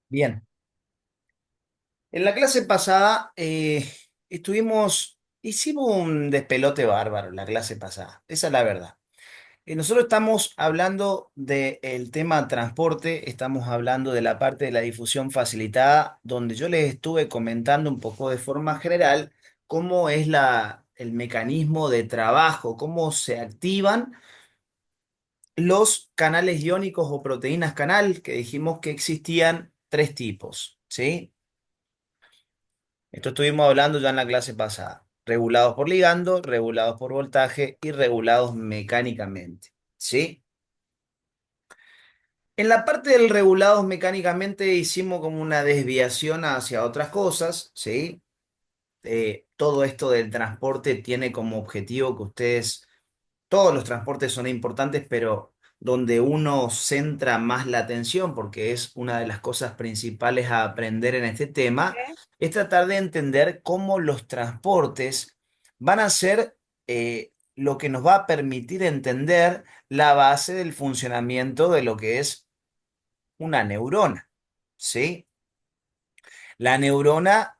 Bien, en la clase pasada hicimos un despelote bárbaro en la clase pasada, esa es la verdad. Nosotros estamos hablando del tema transporte, estamos hablando de la parte de la difusión facilitada, donde yo les estuve comentando un poco de forma general cómo es el mecanismo de trabajo, cómo se activan los canales iónicos o proteínas canal, que dijimos que existían tres tipos, ¿sí? Esto estuvimos hablando ya en la clase pasada. Regulados por ligando, regulados por voltaje y regulados mecánicamente. ¿Sí? En la parte del regulados mecánicamente hicimos como una desviación hacia otras cosas. ¿Sí? Todo esto del transporte tiene como objetivo que ustedes todos los transportes son importantes, pero donde uno centra más la atención, porque es una de las cosas principales a aprender en este tema, ¿Eh? es tratar de entender cómo los transportes van a ser lo que nos va a permitir entender la base del funcionamiento de lo que es una neurona, ¿sí? La neurona,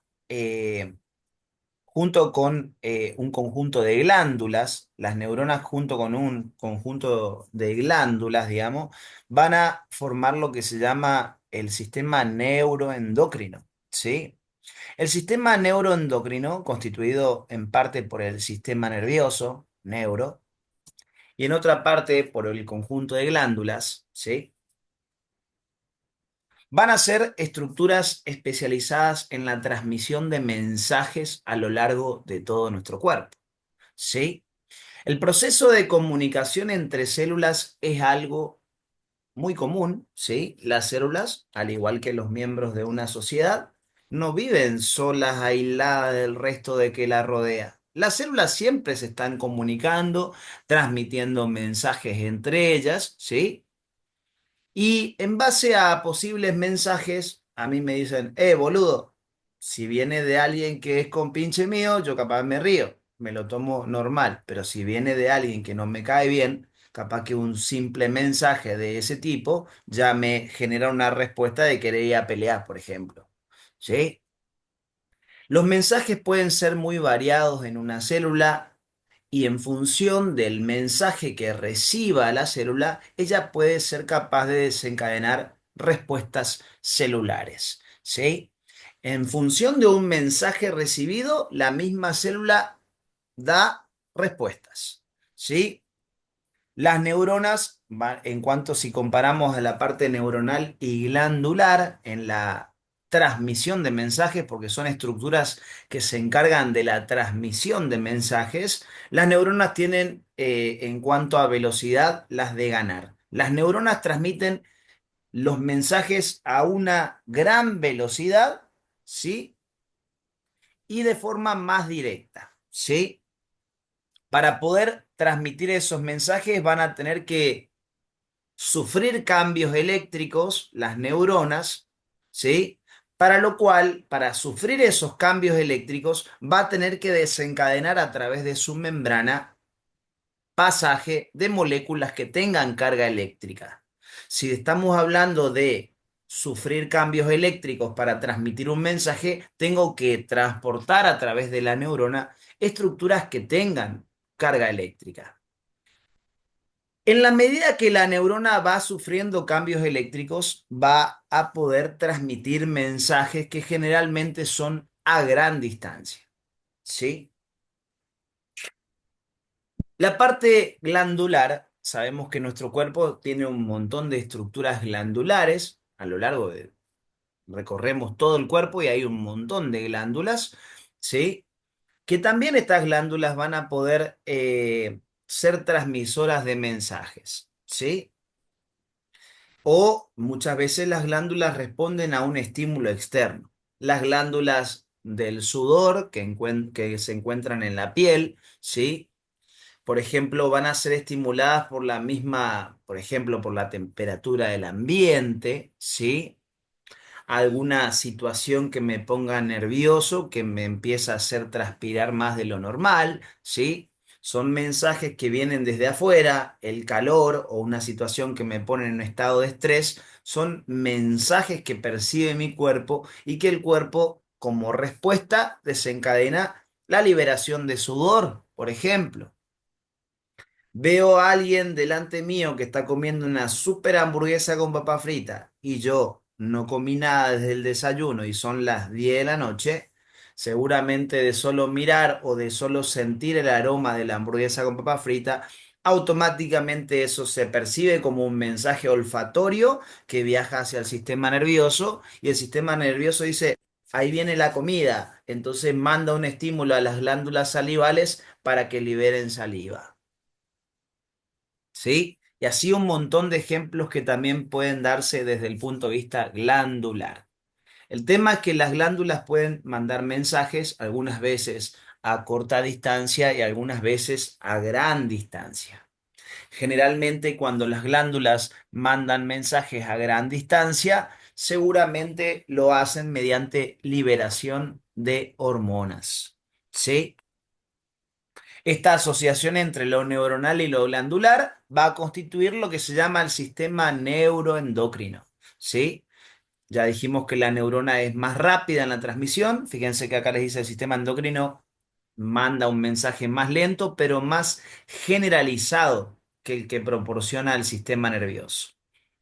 junto con un conjunto de glándulas, las neuronas junto con un conjunto de glándulas, digamos, van a formar lo que se llama el sistema neuroendocrino, ¿sí? El sistema neuroendocrino, constituido en parte por el sistema nervioso, neuro, y en otra parte por el conjunto de glándulas, ¿sí? Van a ser estructuras especializadas en la transmisión de mensajes a lo largo de todo nuestro cuerpo. ¿Sí? El proceso de comunicación entre células es algo muy común, ¿sí? Las células, al igual que los miembros de una sociedad, no viven solas, aisladas del resto de que la rodea. Las células siempre se están comunicando, transmitiendo mensajes entre ellas, ¿sí? Y en base a posibles mensajes, a mí me dicen, boludo, si viene de alguien que es compinche mío, yo capaz me río, me lo tomo normal, pero si viene de alguien que no me cae bien, capaz que un simple mensaje de ese tipo ya me genera una respuesta de querer ir a pelear, por ejemplo. ¿Sí? Los mensajes pueden ser muy variados en una célula y en función del mensaje que reciba la célula, ella puede ser capaz de desencadenar respuestas celulares, ¿sí? En función de un mensaje recibido, la misma célula da respuestas, ¿sí? Las neuronas, en cuanto si comparamos a la parte neuronal y glandular en la transmisión de mensajes, porque son estructuras que se encargan de la transmisión de mensajes, las neuronas tienen, en cuanto a velocidad, las de ganar. Las neuronas transmiten los mensajes a una gran velocidad, ¿sí? Y de forma más directa, ¿sí? Para poder transmitir esos mensajes van a tener que sufrir cambios eléctricos, las neuronas, ¿sí? Para lo cual, para sufrir esos cambios eléctricos, va a tener que desencadenar a través de su membrana pasaje de moléculas que tengan carga eléctrica. Si estamos hablando de sufrir cambios eléctricos para transmitir un mensaje, tengo que transportar a través de la neurona estructuras que tengan carga eléctrica. En la medida que la neurona va sufriendo cambios eléctricos, va a poder transmitir mensajes que generalmente son a gran distancia. ¿Sí? La parte glandular, sabemos que nuestro cuerpo tiene un montón de estructuras glandulares a lo largo de, recorremos todo el cuerpo y hay un montón de glándulas, ¿sí? Que también estas glándulas van a poder ser transmisoras de mensajes, ¿sí? O muchas veces las glándulas responden a un estímulo externo. Las glándulas del sudor que se encuentran en la piel, ¿sí? Por ejemplo, van a ser estimuladas por la misma, por ejemplo, por la temperatura del ambiente, ¿sí? Alguna situación que me ponga nervioso, que me empieza a hacer transpirar más de lo normal, ¿sí? son mensajes que vienen desde afuera, el calor o una situación que me pone en un estado de estrés, son mensajes que percibe mi cuerpo y que el cuerpo, como respuesta, desencadena la liberación de sudor, por ejemplo. Veo a alguien delante mío que está comiendo una super hamburguesa con papa frita y yo no comí nada desde el desayuno y son las 10 de la noche, seguramente de solo mirar o de solo sentir el aroma de la hamburguesa con papa frita, automáticamente eso se percibe como un mensaje olfatorio que viaja hacia el sistema nervioso y el sistema nervioso dice, ahí viene la comida, entonces manda un estímulo a las glándulas salivales para que liberen saliva. ¿Sí? Y así un montón de ejemplos que también pueden darse desde el punto de vista glandular. El tema es que las glándulas pueden mandar mensajes algunas veces a corta distancia y algunas veces a gran distancia. Generalmente cuando las glándulas mandan mensajes a gran distancia, seguramente lo hacen mediante liberación de hormonas. ¿Sí? Esta asociación entre lo neuronal y lo glandular va a constituir lo que se llama el sistema neuroendocrino, ¿sí? Ya dijimos que la neurona es más rápida en la transmisión. Fíjense que acá les dice el sistema endocrino manda un mensaje más lento, pero más generalizado que el que proporciona el sistema nervioso.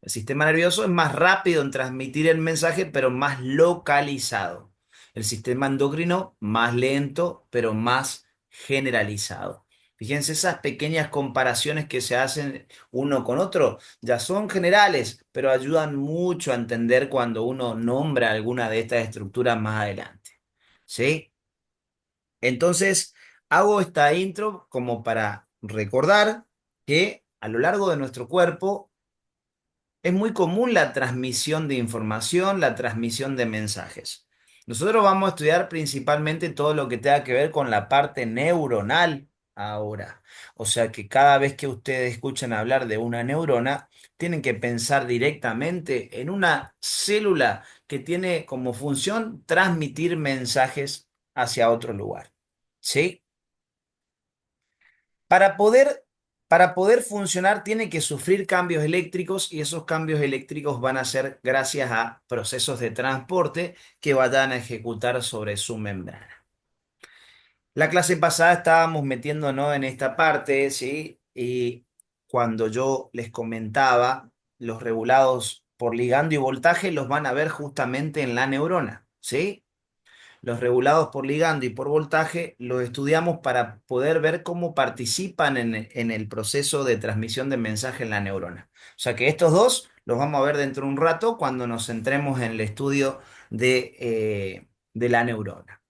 El sistema nervioso es más rápido en transmitir el mensaje, pero más localizado. El sistema endocrino más lento, pero más generalizado. Fíjense esas pequeñas comparaciones que se hacen uno con otro, ya son generales, pero ayudan mucho a entender cuando uno nombra alguna de estas estructuras más adelante. ¿Sí? Entonces, hago esta intro como para recordar que a lo largo de nuestro cuerpo es muy común la transmisión de información, la transmisión de mensajes. Nosotros vamos a estudiar principalmente todo lo que tenga que ver con la parte neuronal ahora. O sea que cada vez que ustedes escuchan hablar de una neurona, tienen que pensar directamente en una célula que tiene como función transmitir mensajes hacia otro lugar. ¿Sí? Para poder, para poder funcionar tiene que sufrir cambios eléctricos y esos cambios eléctricos van a ser gracias a procesos de transporte que vayan a ejecutar sobre su membrana. La clase pasada estábamos metiéndonos en esta parte, ¿sí? Y cuando yo les comentaba, los regulados por ligando y voltaje los van a ver justamente en la neurona, ¿sí? Los regulados por ligando y por voltaje los estudiamos para poder ver cómo participan en el proceso de transmisión de mensaje en la neurona. O sea que estos dos los vamos a ver dentro de un rato cuando nos centremos en el estudio de la neurona.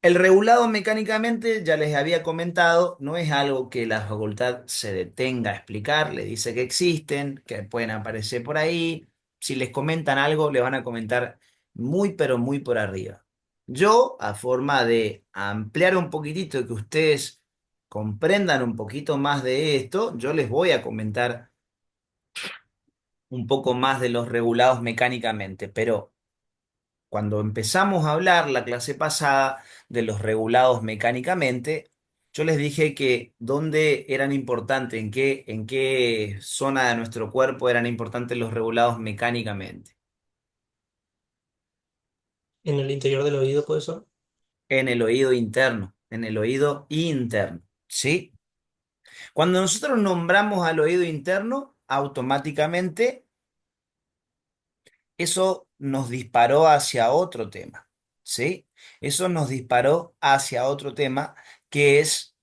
El regulado mecánicamente, ya les había comentado, no es algo que la facultad se detenga a explicar, le dice que existen, que pueden aparecer por ahí. Si les comentan algo, le van a comentar muy, pero muy por arriba. Yo, a forma de ampliar un poquitito y que ustedes comprendan un poquito más de esto, yo les voy a comentar un poco más de los regulados mecánicamente, pero cuando empezamos a hablar la clase pasada de los regulados mecánicamente, yo les dije que dónde eran importantes, en qué zona de nuestro cuerpo eran importantes los regulados mecánicamente. En el interior del oído, ¿puede ser? En el oído interno, en el oído interno, ¿sí? Cuando nosotros nombramos al oído interno, automáticamente eso nos disparó hacia otro tema, ¿sí? Eso nos disparó hacia otro tema que es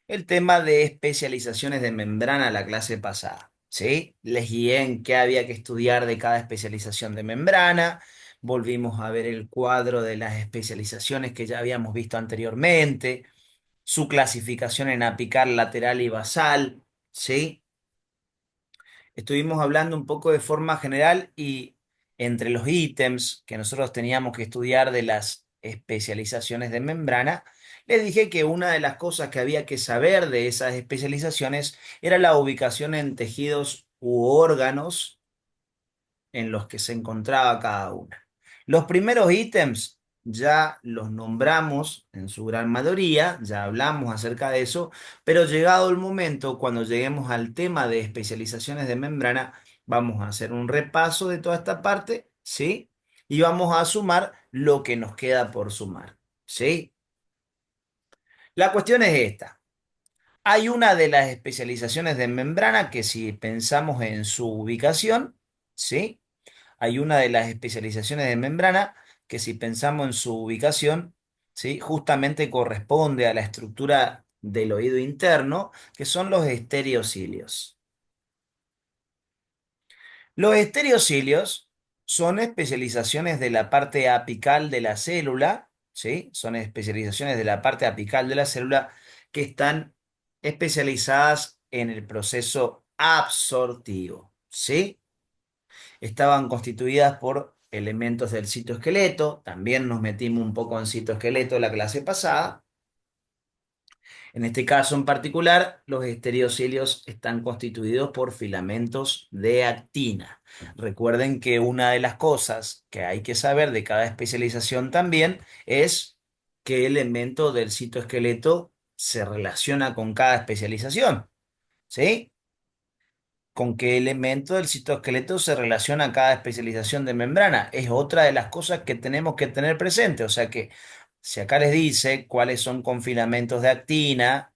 el tema de especializaciones de membrana la clase pasada, ¿sí? Les guié en qué había que estudiar de cada especialización de membrana, volvimos a ver el cuadro de las especializaciones que ya habíamos visto anteriormente, su clasificación en apical, lateral y basal, ¿sí? Estuvimos hablando un poco de forma general y entre los ítems que nosotros teníamos que estudiar de las especializaciones de membrana, les dije que una de las cosas que había que saber de esas especializaciones era la ubicación en tejidos u órganos en los que se encontraba cada una. Los primeros ítems ya los nombramos en su gran mayoría, ya hablamos acerca de eso, pero llegado el momento, cuando lleguemos al tema de especializaciones de membrana, vamos a hacer un repaso de toda esta parte, ¿sí? Y vamos a sumar lo que nos queda por sumar, ¿sí? La cuestión es esta. Hay una de las especializaciones de membrana que si pensamos en su ubicación, ¿sí? Hay una de las especializaciones de membrana que si pensamos en su ubicación, ¿sí? Justamente corresponde a la estructura del oído interno, que son los estereocilios. Los estereocilios son especializaciones de la parte apical de la célula, ¿sí? Son especializaciones de la parte apical de la célula que están especializadas en el proceso absortivo, ¿sí? Estaban constituidas por elementos del citoesqueleto, también nos metimos un poco en citoesqueleto la clase pasada. En este caso en particular, los estereocilios están constituidos por filamentos de actina. Recuerden que una de las cosas que hay que saber de cada especialización también es qué elemento del citoesqueleto se relaciona con cada especialización, ¿sí? Con qué elemento del citoesqueleto se relaciona cada especialización de membrana. Es otra de las cosas que tenemos que tener presente. O sea que si acá les dice cuáles son con filamentos de actina,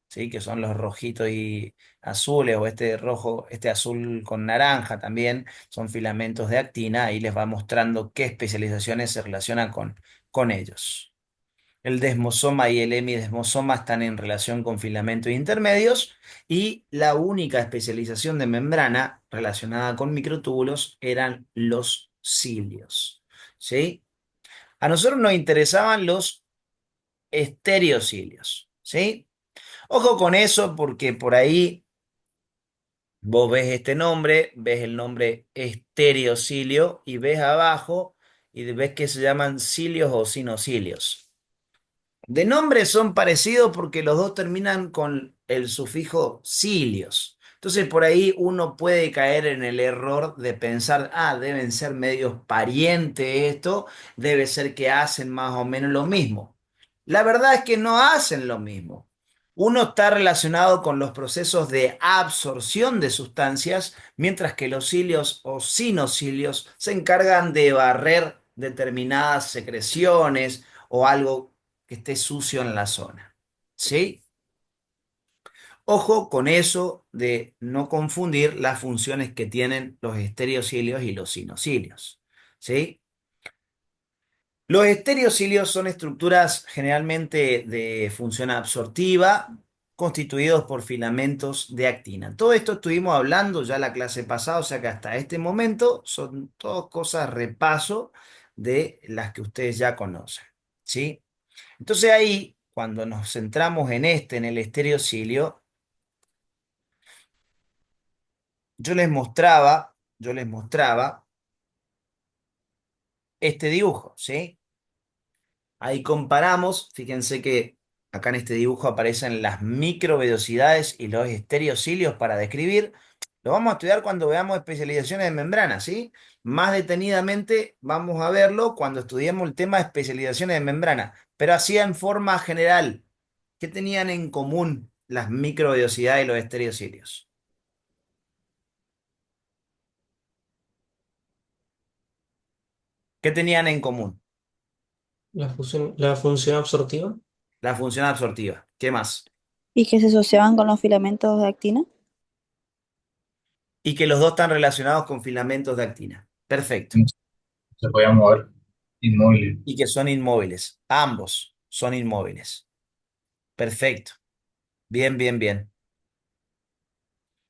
¿sí? Que son los rojitos y azules, o este rojo, este azul con naranja también, son filamentos de actina, ahí les va mostrando qué especializaciones se relacionan con ellos. El desmosoma y el hemidesmosoma están en relación con filamentos intermedios y la única especialización de membrana relacionada con microtúbulos eran los cilios. ¿Sí? A nosotros nos interesaban los estereocilios. ¿Sí? Ojo con eso porque por ahí vos ves este nombre, ves el nombre estereocilio y ves abajo y ves que se llaman cilios o sinocilios. De nombre son parecidos porque los dos terminan con el sufijo cilios. Entonces por ahí uno puede caer en el error de pensar, ah, deben ser medios parientes esto, debe ser que hacen más o menos lo mismo. La verdad es que no hacen lo mismo. Uno está relacionado con los procesos de absorción de sustancias, mientras que los cilios o sinocilios se encargan de barrer determinadas secreciones o algo que esté sucio en la zona. ¿Sí? Ojo con eso de no confundir las funciones que tienen los estereocilios y los sinocilios. ¿Sí? Los estereocilios son estructuras generalmente de función absortiva, constituidos por filamentos de actina. Todo esto estuvimos hablando ya la clase pasada, o sea que hasta este momento son todas cosas repaso de las que ustedes ya conocen. ¿Sí? Entonces ahí, cuando nos centramos en el estereocilio, yo les mostraba este dibujo, ¿sí? Ahí comparamos, fíjense que acá en este dibujo aparecen las microvellosidades y los estereocilios para describir. Lo vamos a estudiar cuando veamos especializaciones de membrana, ¿sí? Más detenidamente vamos a verlo cuando estudiemos el tema de especializaciones de membrana, pero así en forma general. ¿Qué tenían en común las microvellosidades y los estereocilios? ¿Qué tenían en común? La función absortiva. La función absortiva. ¿Qué más? Y que se asociaban con los filamentos de actina. Y que los dos están relacionados con filamentos de actina. Perfecto. Se podía mover inmóvil. Y que son inmóviles. Ambos son inmóviles. Perfecto. Bien, bien, bien.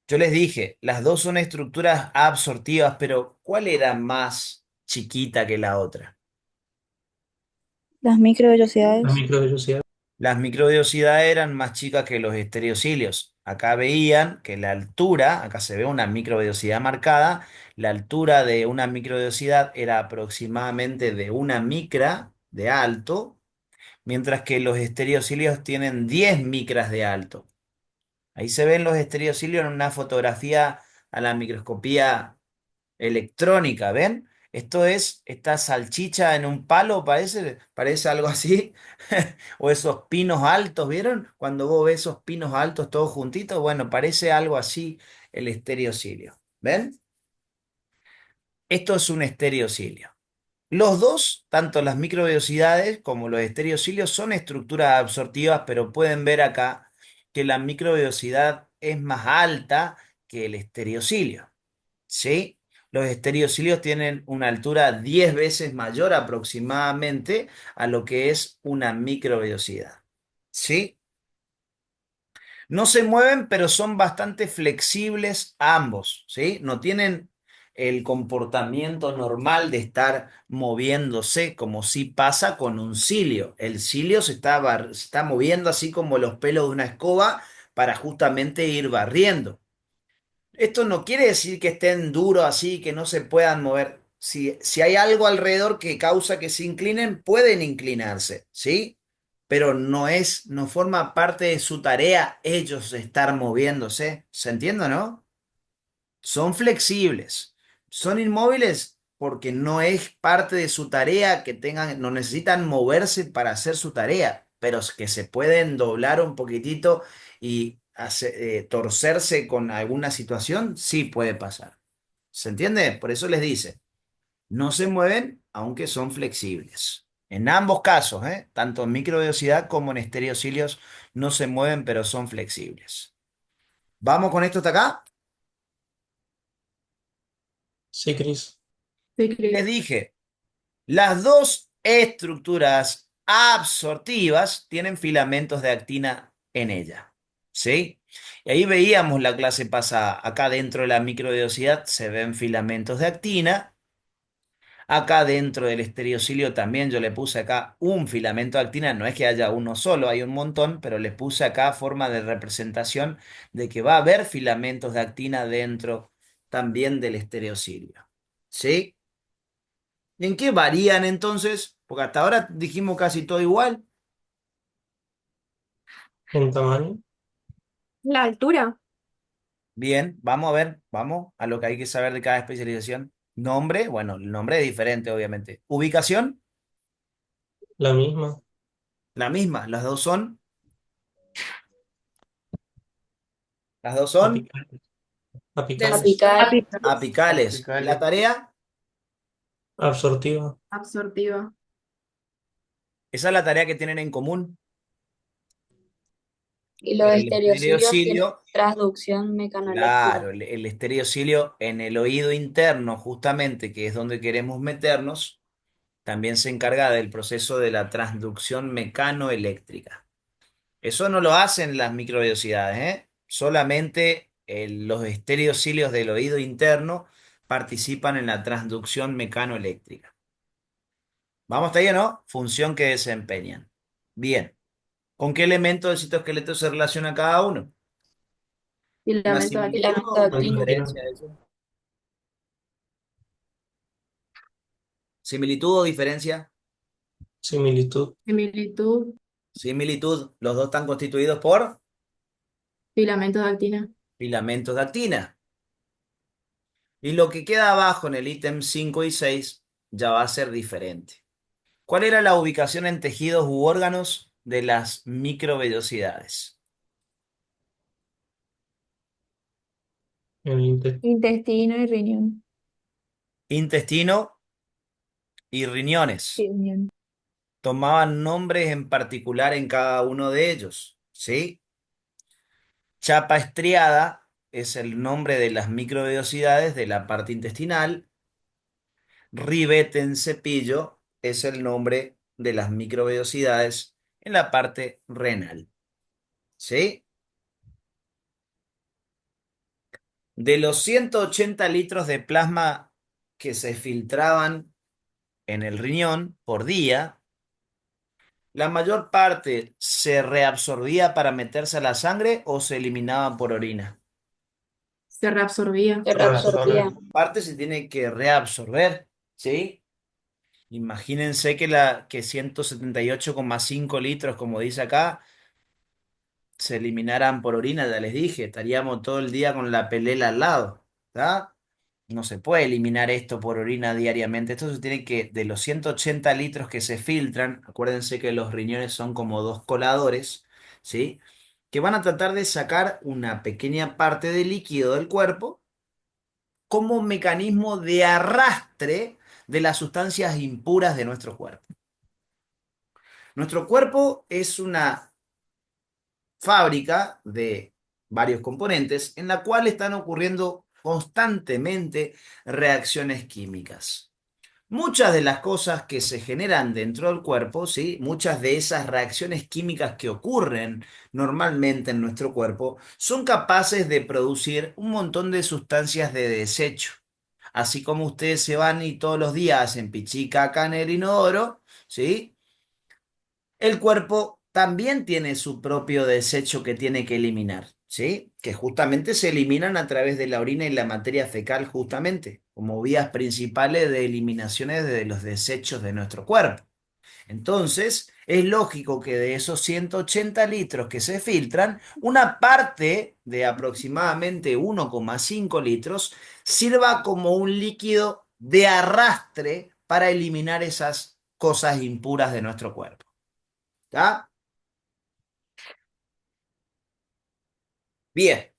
Yo les dije, las dos son estructuras absortivas, pero ¿cuál era más chiquita que la otra? Las Las microvellosidades. microvellosidades. Las microdiosidades eran más chicas que los estereocilios. Acá veían que la altura, acá se ve una microvellosidad marcada, la altura de una microvellosidad era aproximadamente de una micra de alto, mientras que los estereocilios tienen 10 micras de alto. Ahí se ven los estereocilios en una fotografía a la microscopía electrónica, ¿ven? Esto es, esta salchicha en un palo, parece algo así. O esos pinos altos, ¿vieron? Cuando vos ves esos pinos altos todos juntitos, bueno, parece algo así el estereocilio. ¿Ven? Esto es un estereocilio. Los dos, tanto las microvellosidades como los estereocilios, son estructuras absortivas, pero pueden ver acá que la microvellosidad es más alta que el estereocilio. ¿Sí? Los estereocilios tienen una altura 10 veces mayor aproximadamente a lo que es una microvellosidad. ¿Sí? No se mueven, pero son bastante flexibles ambos, ¿sí? No tienen el comportamiento normal de estar moviéndose como si pasa con un cilio. El cilio se está moviendo así como los pelos de una escoba para justamente ir barriendo. Esto no quiere decir que estén duros así, que no se puedan mover. Si hay algo alrededor que causa que se inclinen, pueden inclinarse, ¿sí? Pero no forma parte de su tarea ellos estar moviéndose. ¿Se entiende, no? Son flexibles. Son inmóviles porque no es parte de su tarea que tengan, no necesitan moverse para hacer su tarea, pero es que se pueden doblar un poquitito y torcerse con alguna situación, sí puede pasar. ¿Se entiende? Por eso les dice, no se mueven aunque son flexibles. En ambos casos, tanto en microvelocidad como en estereocilios, no se mueven, pero son flexibles. ¿Vamos con esto hasta acá? Sí, Cris. Sí, Les Cris. dije, las dos estructuras absortivas tienen filamentos de actina en ella. ¿Sí? Y ahí veíamos la clase pasada. Acá dentro de la microvelocidad se ven filamentos de actina. Acá dentro del estereocilio también yo le puse acá un filamento de actina. No es que haya uno solo, hay un montón, pero les puse acá forma de representación de que va a haber filamentos de actina dentro también del estereocilio. ¿Sí? ¿Y en qué varían entonces? Porque hasta ahora dijimos casi todo igual. En tamaño. La altura. Bien, vamos a ver, vamos a lo que hay que saber de cada especialización. Nombre, bueno, el nombre es diferente, obviamente. Ubicación, La misma. la misma. Las dos son Apical. Del Apicales. Apical. apicales. ¿Y la tarea? Absortiva. Absortiva. Esa es la tarea que tienen en común. Y los Pero el estereocilios tienen estereocilio, transducción mecanoeléctrica. claro, el estereocilio en el oído interno, justamente, que es donde queremos meternos, también se encarga del proceso de la transducción mecanoeléctrica. Eso no lo hacen las microvellosidades, ¿eh? Solamente los estereocilios del oído interno participan en la transducción mecanoeléctrica. ¿Vamos hasta ahí o no? Función que desempeñan. Bien. ¿Con qué elemento del citoesqueleto se relaciona cada uno? ¿Una Filamento de similitud actina. Filamento de o una actina. diferencia de eso? ¿Similitud o diferencia? Similitud. Similitud. Similitud. Los dos están constituidos por Filamento de actina. filamentos de actina. Y lo que queda abajo en el ítem 5 y 6 ya va a ser diferente. ¿Cuál era la ubicación en tejidos u órganos de las microvellosidades? En el Intestino y riñón. Intestino y riñones. Riñón. Tomaban nombres en particular en cada uno de ellos, ¿sí? Chapa estriada es el nombre de las microvellosidades de la parte intestinal. Ribete en cepillo es el nombre de las microvellosidades en la parte renal, ¿sí? De los 180 litros de plasma que se filtraban en el riñón por día, la mayor parte se reabsorbía para meterse a la sangre o se eliminaba por orina. Se reabsorbía. Se reabsorbía. Parte se tiene que reabsorber, ¿sí? Imagínense que 178,5 litros, como dice acá, se eliminaran por orina, ya les dije, estaríamos todo el día con la pelela al lado, ¿tá? No se puede eliminar esto por orina diariamente. Esto se tiene que, de los 180 litros que se filtran, acuérdense que los riñones son como dos coladores, ¿sí? Que van a tratar de sacar una pequeña parte de líquido del cuerpo como mecanismo de arrastre de las sustancias impuras de nuestro cuerpo. Nuestro cuerpo es una fábrica de varios componentes en la cual están ocurriendo constantemente reacciones químicas. Muchas de las cosas que se generan dentro del cuerpo, ¿sí? Muchas de esas reacciones químicas que ocurren normalmente en nuestro cuerpo son capaces de producir un montón de sustancias de desecho. Así como ustedes se van y todos los días hacen pichí caca en el inodoro, ¿sí? El cuerpo también tiene su propio desecho que tiene que eliminar, ¿sí? Que justamente se eliminan a través de la orina y la materia fecal, justamente, como vías principales de eliminaciones de los desechos de nuestro cuerpo. Entonces, es lógico que de esos 180 litros que se filtran, una parte de aproximadamente 1,5 litros sirva como un líquido de arrastre para eliminar esas cosas impuras de nuestro cuerpo. ¿Está? Bien.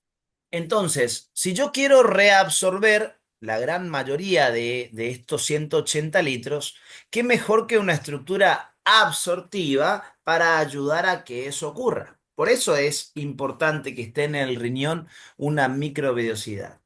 Entonces, si yo quiero reabsorber la gran mayoría de estos 180 litros, ¿qué mejor que una estructura absortiva para ayudar a que eso ocurra? Por eso es importante que esté en el riñón una microvellosidad.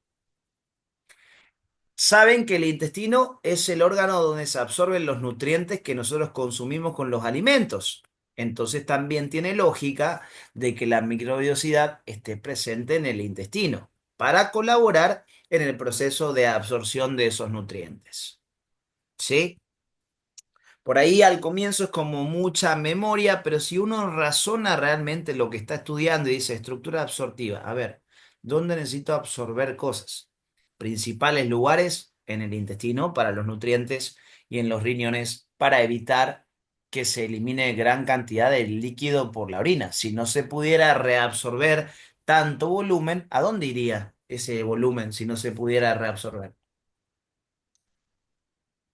Saben que el intestino es el órgano donde se absorben los nutrientes que nosotros consumimos con los alimentos. Entonces también tiene lógica de que la microbiosidad esté presente en el intestino para colaborar en el proceso de absorción de esos nutrientes. ¿Sí? Por ahí al comienzo es como mucha memoria, pero si uno razona realmente lo que está estudiando y dice estructura absortiva, a ver, ¿dónde necesito absorber cosas? Principales lugares en el intestino para los nutrientes y en los riñones para evitar que se elimine gran cantidad de líquido por la orina. Si no se pudiera reabsorber tanto volumen, ¿a dónde iría ese volumen si no se pudiera reabsorber?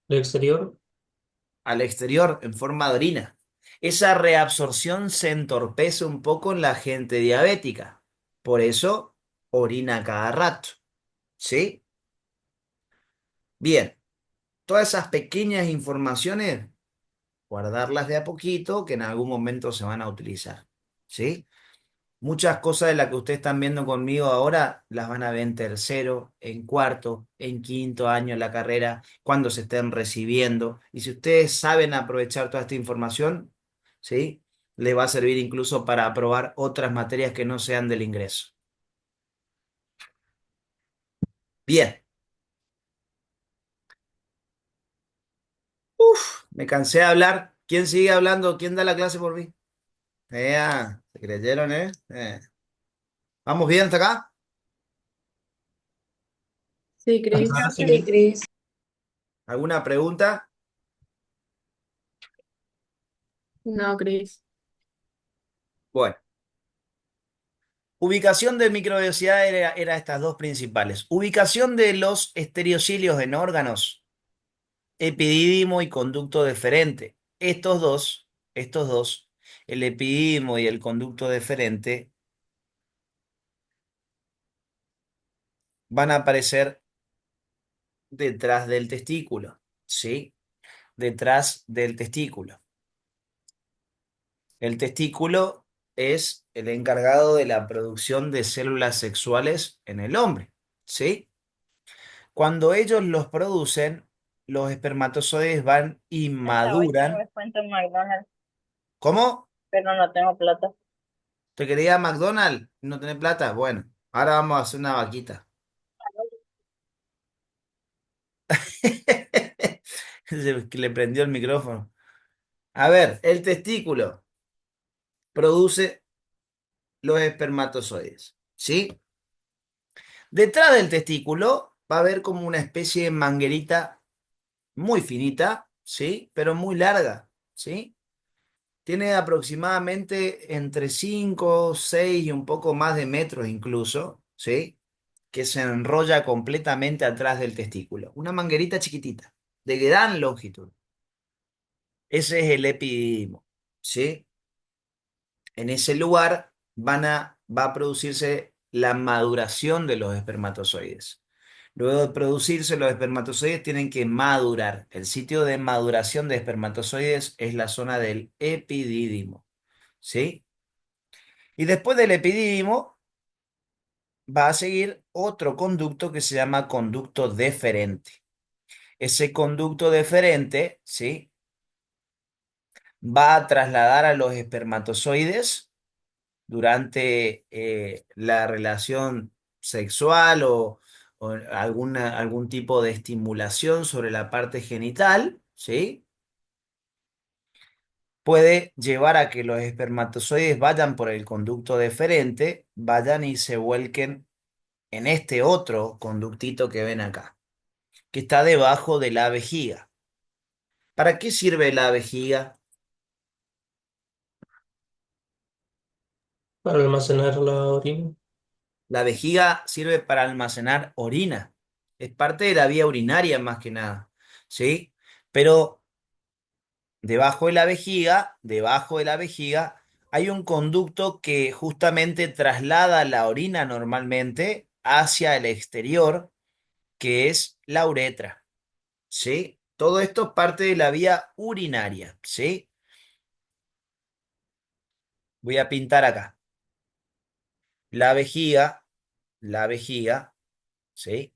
El exterior, Al exterior en forma de orina. Esa reabsorción se entorpece un poco en la gente diabética. Por eso, orina cada rato. ¿Sí? Bien, todas esas pequeñas informaciones, guardarlas de a poquito, que en algún momento se van a utilizar. ¿Sí? Muchas cosas de las que ustedes están viendo conmigo ahora las van a ver en tercero, en cuarto, en quinto año de la carrera, cuando se estén recibiendo. Y si ustedes saben aprovechar toda esta información, ¿sí? Les va a servir incluso para aprobar otras materias que no sean del ingreso. Bien. Me cansé de hablar. ¿Quién sigue hablando? ¿Quién da la clase por mí? Se creyeron, ¿eh? ¿Vamos bien hasta acá? Sí, hasta Cris. ahora Sí, sí. Cris. ¿Alguna pregunta? No, Cris. Bueno. Ubicación de microvellosidad era estas dos principales. Ubicación de los estereocilios en órganos, epidídimo y conducto deferente. Estos dos, el epidídimo y el conducto deferente, van a aparecer detrás del testículo, ¿sí? Detrás del testículo. El testículo es el encargado de la producción de células sexuales en el hombre, ¿sí? Cuando ellos los producen, los espermatozoides van y Hasta hoy tengo maduran. descuento en McDonald's, ¿Cómo? pero no tengo plata. ¿Te quería McDonald's? ¿No tenés plata? Bueno, ahora vamos a hacer una vaquita. Que le prendió el micrófono. A ver, el testículo produce los espermatozoides, ¿sí? Detrás del testículo va a haber como una especie de manguerita muy finita, ¿sí? Pero muy larga, ¿sí? Tiene aproximadamente entre 5, 6 y un poco más de metros incluso, ¿sí? que se enrolla completamente atrás del testículo. Una manguerita chiquitita, de gran longitud. Ese es el epididimo, ¿sí? En ese lugar va a producirse la maduración de los espermatozoides. Luego de producirse, los espermatozoides tienen que madurar. El sitio de maduración de espermatozoides es la zona del epidídimo, ¿sí? Y después del epidídimo va a seguir otro conducto que se llama conducto deferente. Ese conducto deferente, ¿sí? Va a trasladar a los espermatozoides durante la relación sexual o algún tipo de estimulación sobre la parte genital, ¿sí? Puede llevar a que los espermatozoides vayan por el conducto deferente, vayan y se vuelquen en este otro conductito que ven acá, que está debajo de la vejiga. ¿Para qué sirve la vejiga? Para almacenar la orina. La vejiga sirve para almacenar orina. Es parte de la vía urinaria más que nada, ¿sí? Pero debajo de la vejiga, hay un conducto que justamente traslada la orina normalmente hacia el exterior, que es la uretra, ¿sí? Todo esto es parte de la vía urinaria, ¿sí? Voy a pintar acá. La vejiga, la vejiga, ¿sí?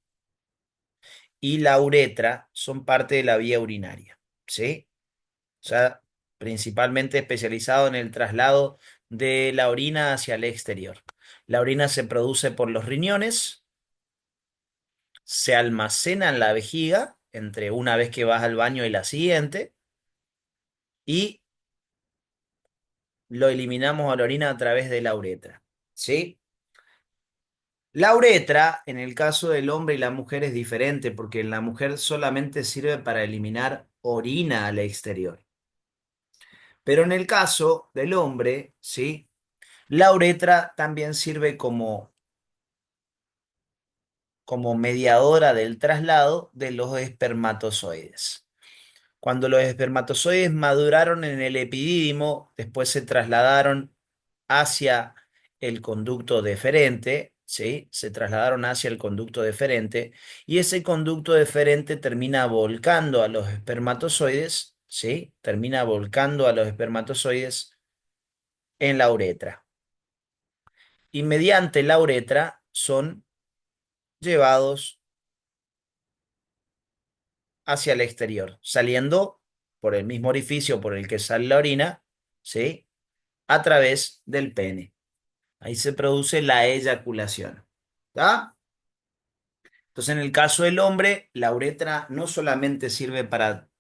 Y la uretra son parte de la vía urinaria, ¿sí? O sea, principalmente especializado en el traslado de la orina hacia el exterior. La orina se produce por los riñones, se almacena en la vejiga entre una vez que vas al baño y la siguiente, y lo eliminamos a la orina a través de la uretra, ¿sí? La uretra, en el caso del hombre y la mujer, es diferente porque en la mujer solamente sirve para eliminar orina al exterior. Pero en el caso del hombre, ¿sí? La uretra también sirve como mediadora del traslado de los espermatozoides. Cuando los espermatozoides maduraron en el epidídimo, después se trasladaron hacia el conducto deferente, ¿sí? Se trasladaron hacia el conducto deferente y ese conducto deferente termina volcando a los espermatozoides, ¿sí? Termina volcando a los espermatozoides en la uretra. Y mediante la uretra son llevados hacia el exterior, saliendo por el mismo orificio por el que sale la orina, ¿sí? A través del pene. Ahí se produce la eyaculación. ¿Está? Entonces, en el caso del hombre, la uretra no solamente sirve para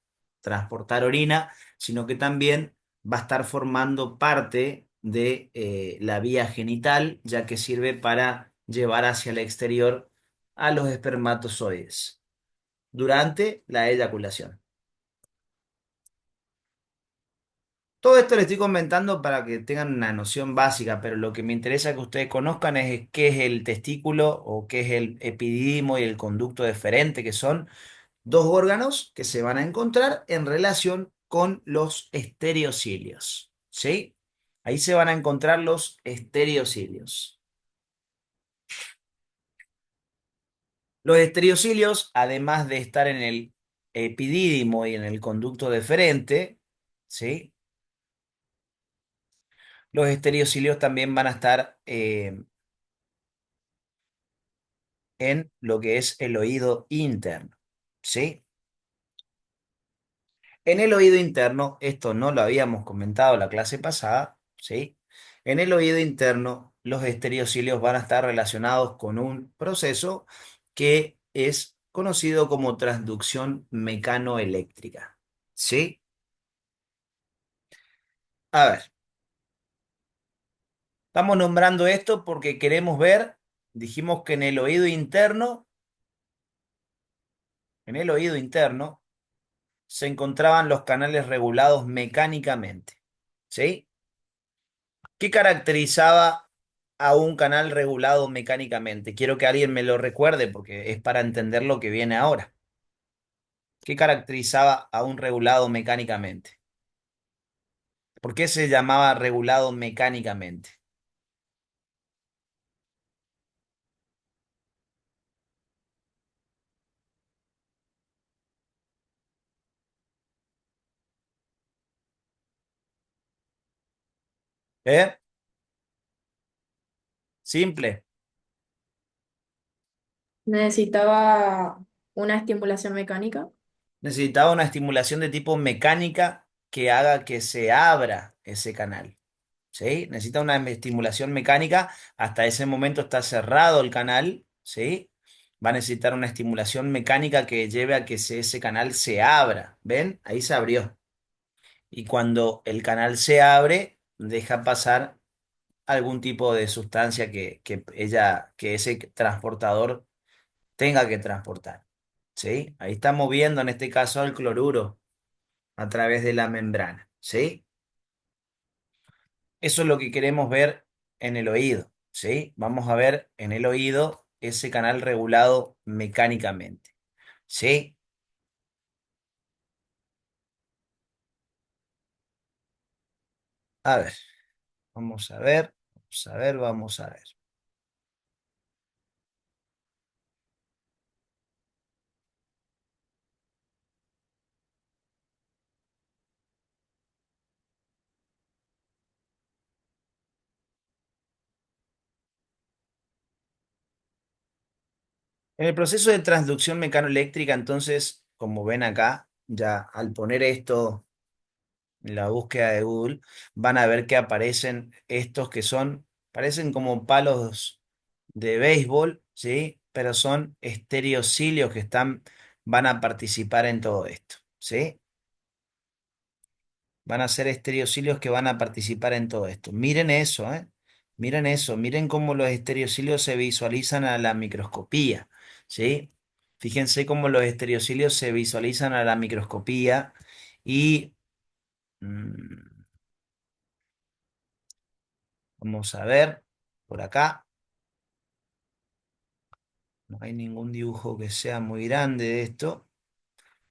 transportar orina, sino que también va a estar formando parte de la vía genital, ya que sirve para llevar hacia el exterior a los espermatozoides durante la eyaculación. Todo esto le estoy comentando para que tengan una noción básica, pero lo que me interesa que ustedes conozcan es qué es el testículo o qué es el epididimo y el conducto deferente, que son dos órganos que se van a encontrar en relación con los estereocilios, ¿sí? Ahí se van a encontrar los estereocilios. Los estereocilios, además de estar en el epidídimo y en el conducto deferente, ¿sí? Los estereocilios también van a estar en lo que es el oído interno, ¿sí? En el oído interno, esto no lo habíamos comentado la clase pasada, ¿sí? En el oído interno, los estereocilios van a estar relacionados con un proceso que es conocido como transducción mecanoeléctrica, ¿sí? A ver, estamos nombrando esto porque queremos ver, dijimos que en el oído interno, se encontraban los canales regulados mecánicamente, ¿sí? ¿Qué caracterizaba a un canal regulado mecánicamente? Quiero que alguien me lo recuerde porque es para entender lo que viene ahora. ¿Qué caracterizaba a un regulado mecánicamente? ¿Por qué se llamaba regulado mecánicamente? ¿Eh? Simple. Necesitaba una estimulación mecánica. Necesitaba una estimulación de tipo mecánica que haga que se abra ese canal. ¿Sí? Necesita una estimulación mecánica. Hasta ese momento está cerrado el canal. ¿Sí? Va a necesitar una estimulación mecánica que lleve a que ese canal se abra. ¿Ven? Ahí se abrió. Y cuando el canal se abre, deja pasar algún tipo de sustancia que ese transportador tenga que transportar. ¿Sí? Ahí estamos viendo en este caso el cloruro a través de la membrana. ¿Sí? Eso es lo que queremos ver en el oído. ¿Sí? Vamos a ver en el oído ese canal regulado mecánicamente. ¿Sí? A ver, vamos a ver, vamos a ver, vamos a ver. En el proceso de transducción mecanoeléctrica, entonces, como ven acá, ya al poner esto en la búsqueda de Google, van a ver que aparecen estos que parecen como palos de béisbol, ¿sí? Pero son estereocilios que van a participar en todo esto, ¿sí? Van a ser estereocilios que van a participar en todo esto. Miren eso, ¿eh? Miren eso, miren cómo los estereocilios se visualizan a la microscopía, ¿sí? Fíjense cómo los estereocilios se visualizan a la microscopía y vamos a ver por acá. No hay ningún dibujo que sea muy grande de esto.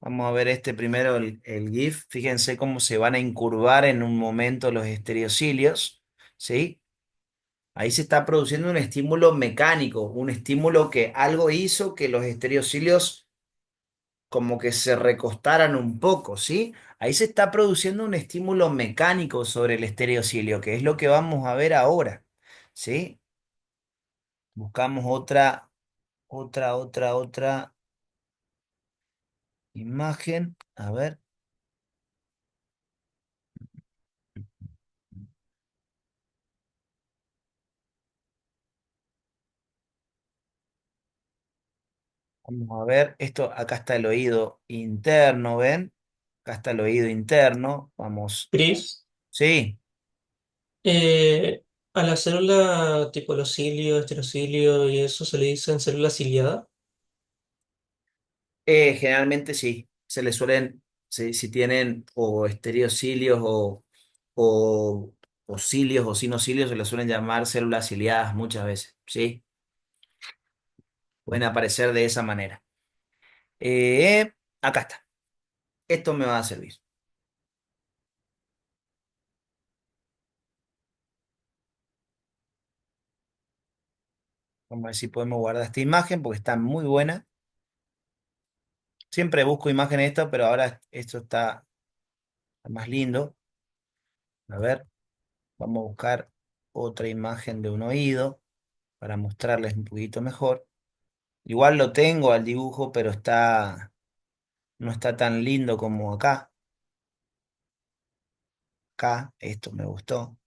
Vamos a ver este primero, el GIF. Fíjense cómo se van a incurvar en un momento los estereocilios, ¿sí? Ahí se está produciendo un estímulo mecánico, un estímulo que algo hizo que los estereocilios como que se recostaran un poco, ¿sí? Ahí se está produciendo un estímulo mecánico sobre el estereocilio, que es lo que vamos a ver ahora, ¿sí? Buscamos otra imagen. A ver. Vamos a ver. Esto, acá está el oído interno, ¿ven? Acá está el oído interno. Vamos. Chris, Sí. a la célula tipo los cilios, estereocilio y eso se le dicen célula ciliada. Generalmente sí, se les suelen, si tienen o estereocilios o, o cilios o sinocilios, se les suelen llamar células ciliadas muchas veces, ¿sí? Pueden aparecer de esa manera. Acá está, esto me va a servir. Vamos a ver si podemos guardar esta imagen porque está muy buena. Siempre busco imágenes de esto, pero ahora esto está más lindo. A ver, vamos a buscar otra imagen de un oído para mostrarles un poquito mejor. Igual lo tengo al dibujo, pero no está tan lindo como acá. Acá, esto me gustó.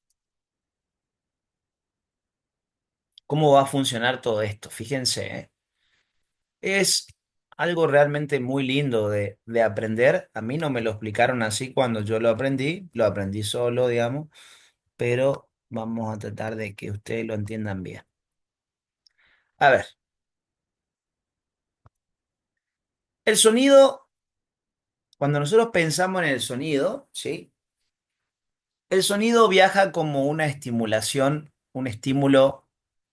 ¿Cómo va a funcionar todo esto? Fíjense, ¿eh? Es algo realmente muy lindo de aprender. A mí no me lo explicaron así cuando yo lo aprendí solo, digamos, pero vamos a tratar de que ustedes lo entiendan bien. A ver, el sonido, cuando nosotros pensamos en el sonido, ¿sí? El sonido viaja como una estimulación, un estímulo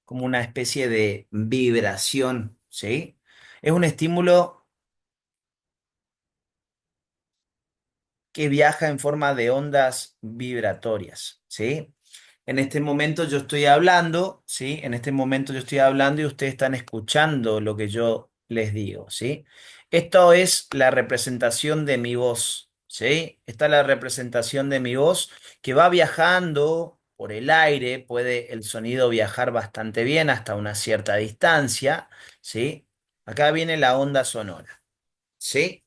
como una especie de vibración, ¿sí? Es un estímulo que viaja en forma de ondas vibratorias, ¿sí? En este momento yo estoy hablando, ¿sí? En este momento yo estoy hablando y ustedes están escuchando lo que yo les digo, ¿sí? Esto es la representación de mi voz, ¿sí? Esta es la representación de mi voz que va viajando por el aire, puede el sonido viajar bastante bien hasta una cierta distancia, ¿sí? Acá viene la onda sonora, ¿sí?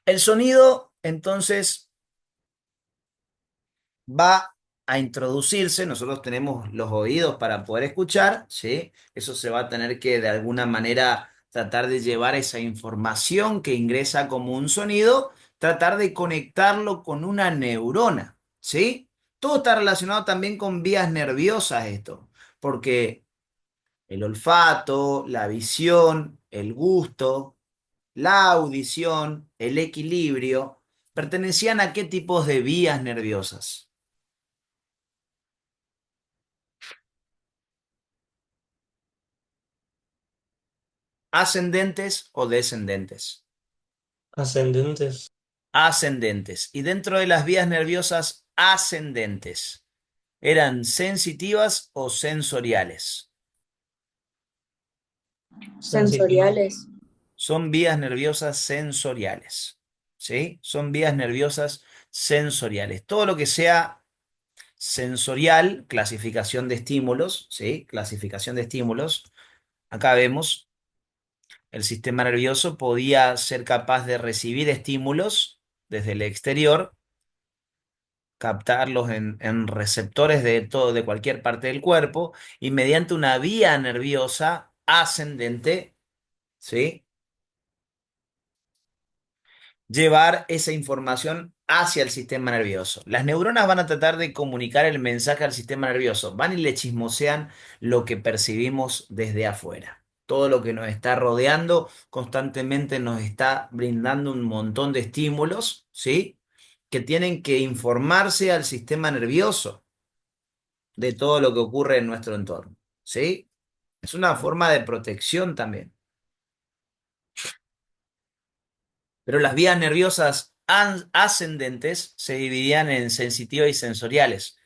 El sonido, entonces, va a introducirse. Nosotros tenemos los oídos para poder escuchar, ¿sí? Eso se va a tener que de alguna manera tratar de llevar esa información que ingresa como un sonido, tratar de conectarlo con una neurona, ¿sí? Todo está relacionado también con vías nerviosas esto, porque el olfato, la visión, el gusto, la audición, el equilibrio, ¿pertenecían a qué tipos de vías nerviosas? ¿Ascendentes o descendentes? Ascendentes. Ascendentes. Y dentro de las vías nerviosas ascendentes, ¿eran sensitivas o sensoriales? Sensitivas. Sensoriales. Son vías nerviosas sensoriales, ¿sí? Son vías nerviosas sensoriales. Todo lo que sea sensorial, clasificación de estímulos, ¿sí? Clasificación de estímulos. Acá vemos, el sistema nervioso podía ser capaz de recibir estímulos desde el exterior, captarlos en receptores de todo, de cualquier parte del cuerpo, y mediante una vía nerviosa ascendente, ¿sí? Llevar esa información hacia el sistema nervioso. Las neuronas van a tratar de comunicar el mensaje al sistema nervioso, van y le chismosean lo que percibimos desde afuera. Todo lo que nos está rodeando constantemente nos está brindando un montón de estímulos, ¿sí? Que tienen que informarse al sistema nervioso de todo lo que ocurre en nuestro entorno, ¿sí? Es una forma de protección también. Pero las vías nerviosas ascendentes se dividían en sensitivas y sensoriales.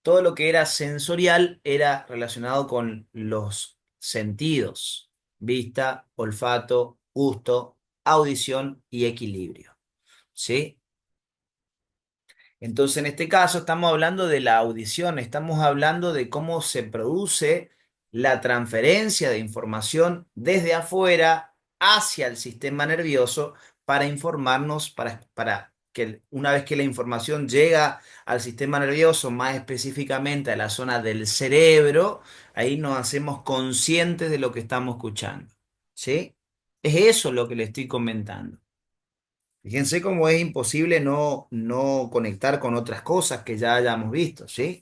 Todo lo que era sensorial era relacionado con los sentidos: vista, olfato, gusto, audición y equilibrio, ¿sí? Entonces, en este caso estamos hablando de la audición, estamos hablando de cómo se produce la transferencia de información desde afuera hacia el sistema nervioso para informarnos, para que una vez que la información llega al sistema nervioso, más específicamente a la zona del cerebro, ahí nos hacemos conscientes de lo que estamos escuchando, ¿sí? Es eso lo que le estoy comentando. Fíjense cómo es imposible no conectar con otras cosas que ya hayamos visto, ¿sí?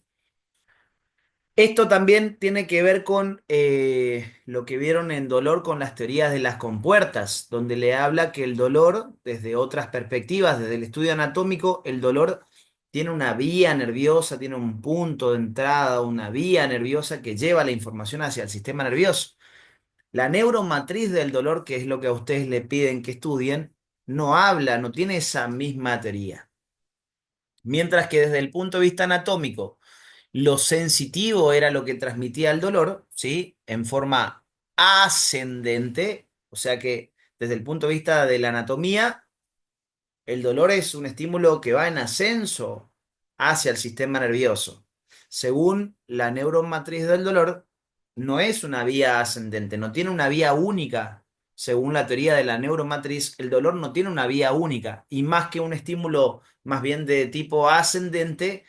Esto también tiene que ver con lo que vieron en dolor con las teorías de las compuertas, donde le habla que el dolor, desde otras perspectivas, desde el estudio anatómico, el dolor tiene una vía nerviosa, tiene un punto de entrada, una vía nerviosa que lleva la información hacia el sistema nervioso. La neuromatriz del dolor, que es lo que a ustedes le piden que estudien, no habla, no tiene esa misma teoría. Mientras que desde el punto de vista anatómico, lo sensitivo era lo que transmitía el dolor, ¿sí? En forma ascendente, o sea que desde el punto de vista de la anatomía, el dolor es un estímulo que va en ascenso hacia el sistema nervioso. Según la neuromatriz del dolor, no es una vía ascendente, no tiene una vía única. Según la teoría de la neuromatriz, el dolor no tiene una vía única. Y más que un estímulo más bien de tipo ascendente,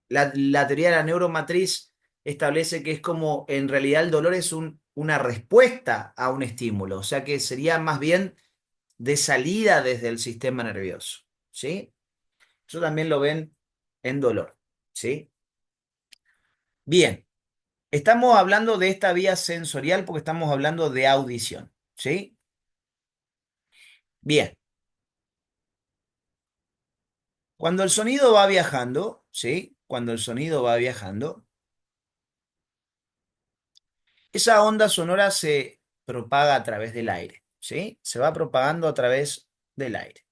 la teoría de la neuromatriz establece que es como, en realidad el dolor es una respuesta a un estímulo. O sea que sería más bien de salida desde el sistema nervioso, ¿sí? Eso también lo ven en dolor, ¿sí? Bien, estamos hablando de esta vía sensorial porque estamos hablando de audición, ¿sí? Bien, cuando el sonido va viajando, ¿sí? Cuando el sonido va viajando, Esa onda sonora se propaga a través del aire, ¿sí? Se va propagando a través del aire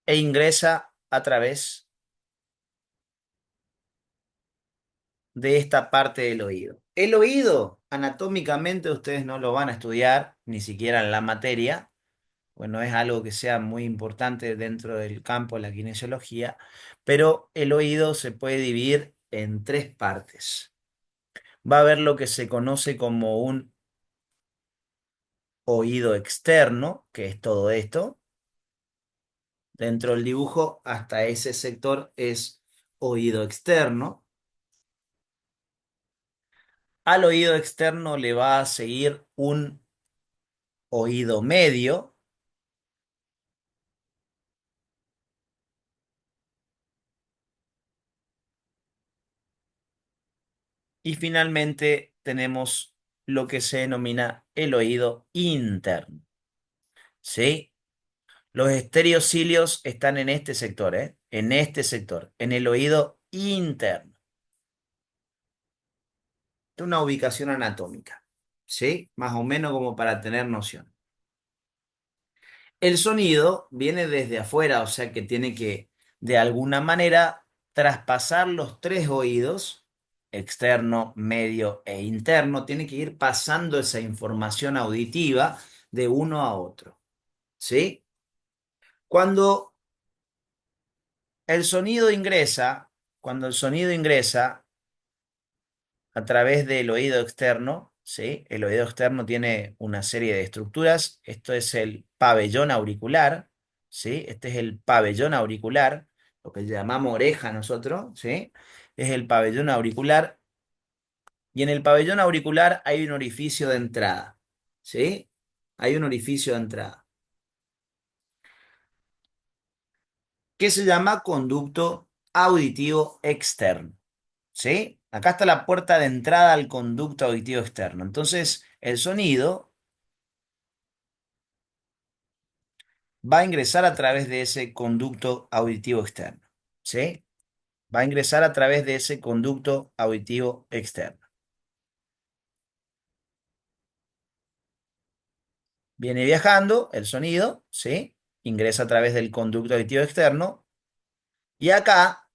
e ingresa a través de esta parte del oído. El oído, anatómicamente, ustedes no lo van a estudiar, ni siquiera en la materia. Bueno, es algo que sea muy importante dentro del campo de la kinesiología, pero el oído se puede dividir en tres partes. Va a haber lo que se conoce como un oído externo, que es todo esto. Dentro del dibujo, hasta ese sector es oído externo. Al oído externo le va a seguir un oído medio. Y finalmente tenemos lo que se denomina el oído interno. ¿Sí? Los estereocilios están en este sector, ¿eh? En este sector, en el oído interno. Es una ubicación anatómica, ¿sí? Más o menos como para tener noción. El sonido viene desde afuera, o sea que tiene que, de alguna manera, traspasar los tres oídos, externo, medio e interno, tiene que ir pasando esa información auditiva de uno a otro, ¿sí? Cuando el sonido ingresa, cuando el sonido ingresa a través del oído externo, ¿sí? El oído externo tiene una serie de estructuras. Esto es el pabellón auricular, ¿sí? Este es el pabellón auricular, lo que llamamos oreja nosotros, ¿sí? Es el pabellón auricular. Y en el pabellón auricular hay un orificio de entrada, ¿sí? Hay un orificio de entrada, que se llama conducto auditivo externo. ¿Sí? Acá está la puerta de entrada al conducto auditivo externo. Entonces, el sonido va a ingresar a través de ese conducto auditivo externo. ¿Sí? Va a ingresar a través de ese conducto auditivo externo. Viene viajando el sonido, ¿sí? Ingresa a través del conducto auditivo externo. Y acá,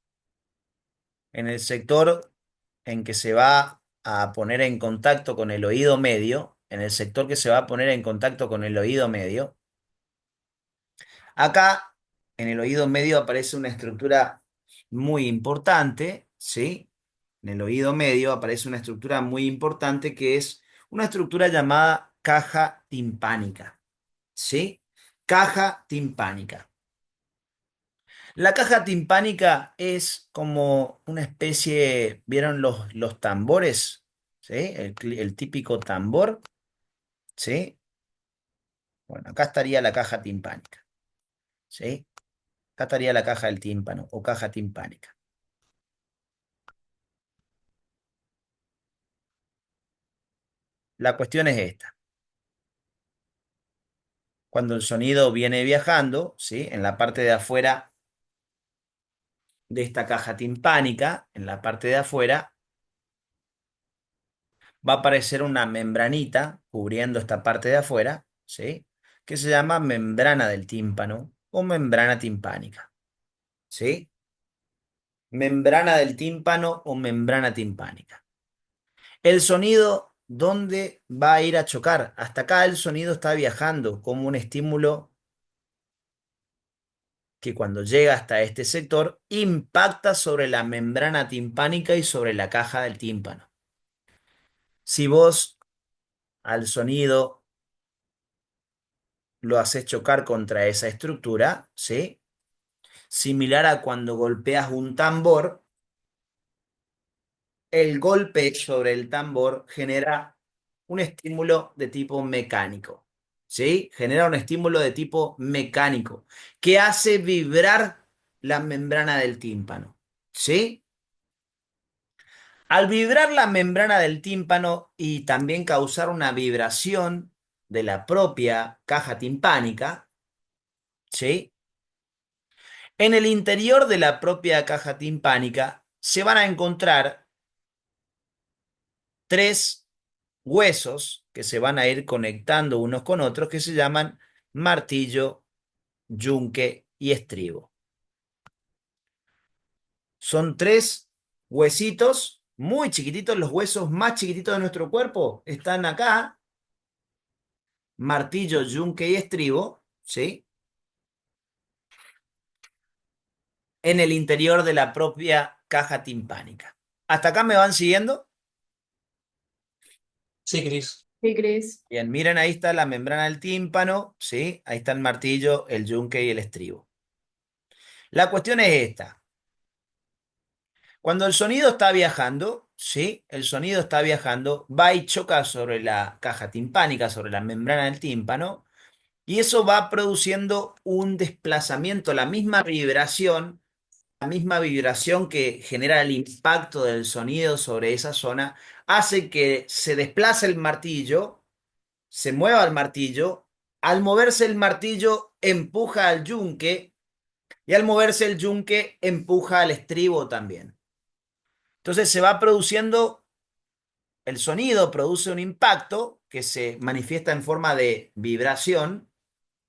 en el sector en que se va a poner en contacto con el oído medio, en el sector que se va a poner en contacto con el oído medio, acá en el oído medio aparece una estructura muy importante, ¿sí? En el oído medio aparece una estructura muy importante que es una estructura llamada caja timpánica, ¿sí? Caja timpánica. La caja timpánica es como una especie, ¿vieron los tambores? ¿Sí? El típico tambor, ¿sí? Bueno, acá estaría la caja timpánica, ¿sí? Acá estaría la caja del tímpano o caja timpánica. La cuestión es esta. Cuando el sonido viene viajando, ¿sí? En la parte de afuera de esta caja timpánica, en la parte de afuera, va a aparecer una membranita cubriendo esta parte de afuera, ¿sí? Que se llama membrana del tímpano o membrana timpánica, ¿sí? Membrana del tímpano o membrana timpánica. El sonido, ¿dónde va a ir a chocar? Hasta acá el sonido está viajando como un estímulo que cuando llega hasta este sector impacta sobre la membrana timpánica y sobre la caja del tímpano. Si vos al sonido lo haces chocar contra esa estructura, ¿sí? Similar a cuando golpeas un tambor, el golpe sobre el tambor genera un estímulo de tipo mecánico, ¿sí? Genera un estímulo de tipo mecánico que hace vibrar la membrana del tímpano, ¿sí? Al vibrar la membrana del tímpano y también causar una vibración de la propia caja timpánica, ¿sí? En el interior de la propia caja timpánica se van a encontrar tres huesos que se van a ir conectando unos con otros que se llaman martillo, yunque y estribo. Son tres huesitos muy chiquititos, los huesos más chiquititos de nuestro cuerpo están acá, martillo, yunque y estribo, ¿sí? En el interior de la propia caja timpánica. ¿Hasta acá me van siguiendo? Sí, Cris. Sí, Cris. Bien, miren, ahí está la membrana del tímpano, ¿sí? Ahí está el martillo, el yunque y el estribo. La cuestión es esta. Cuando el sonido está viajando, ¿sí? El sonido está viajando, va y choca sobre la caja timpánica, sobre la membrana del tímpano, y eso va produciendo un desplazamiento, la misma vibración que genera el impacto del sonido sobre esa zona, hace que se desplace el martillo, se mueva el martillo, al moverse el martillo empuja al yunque, y al moverse el yunque empuja al estribo también. Entonces se va produciendo, el sonido produce un impacto que se manifiesta en forma de vibración,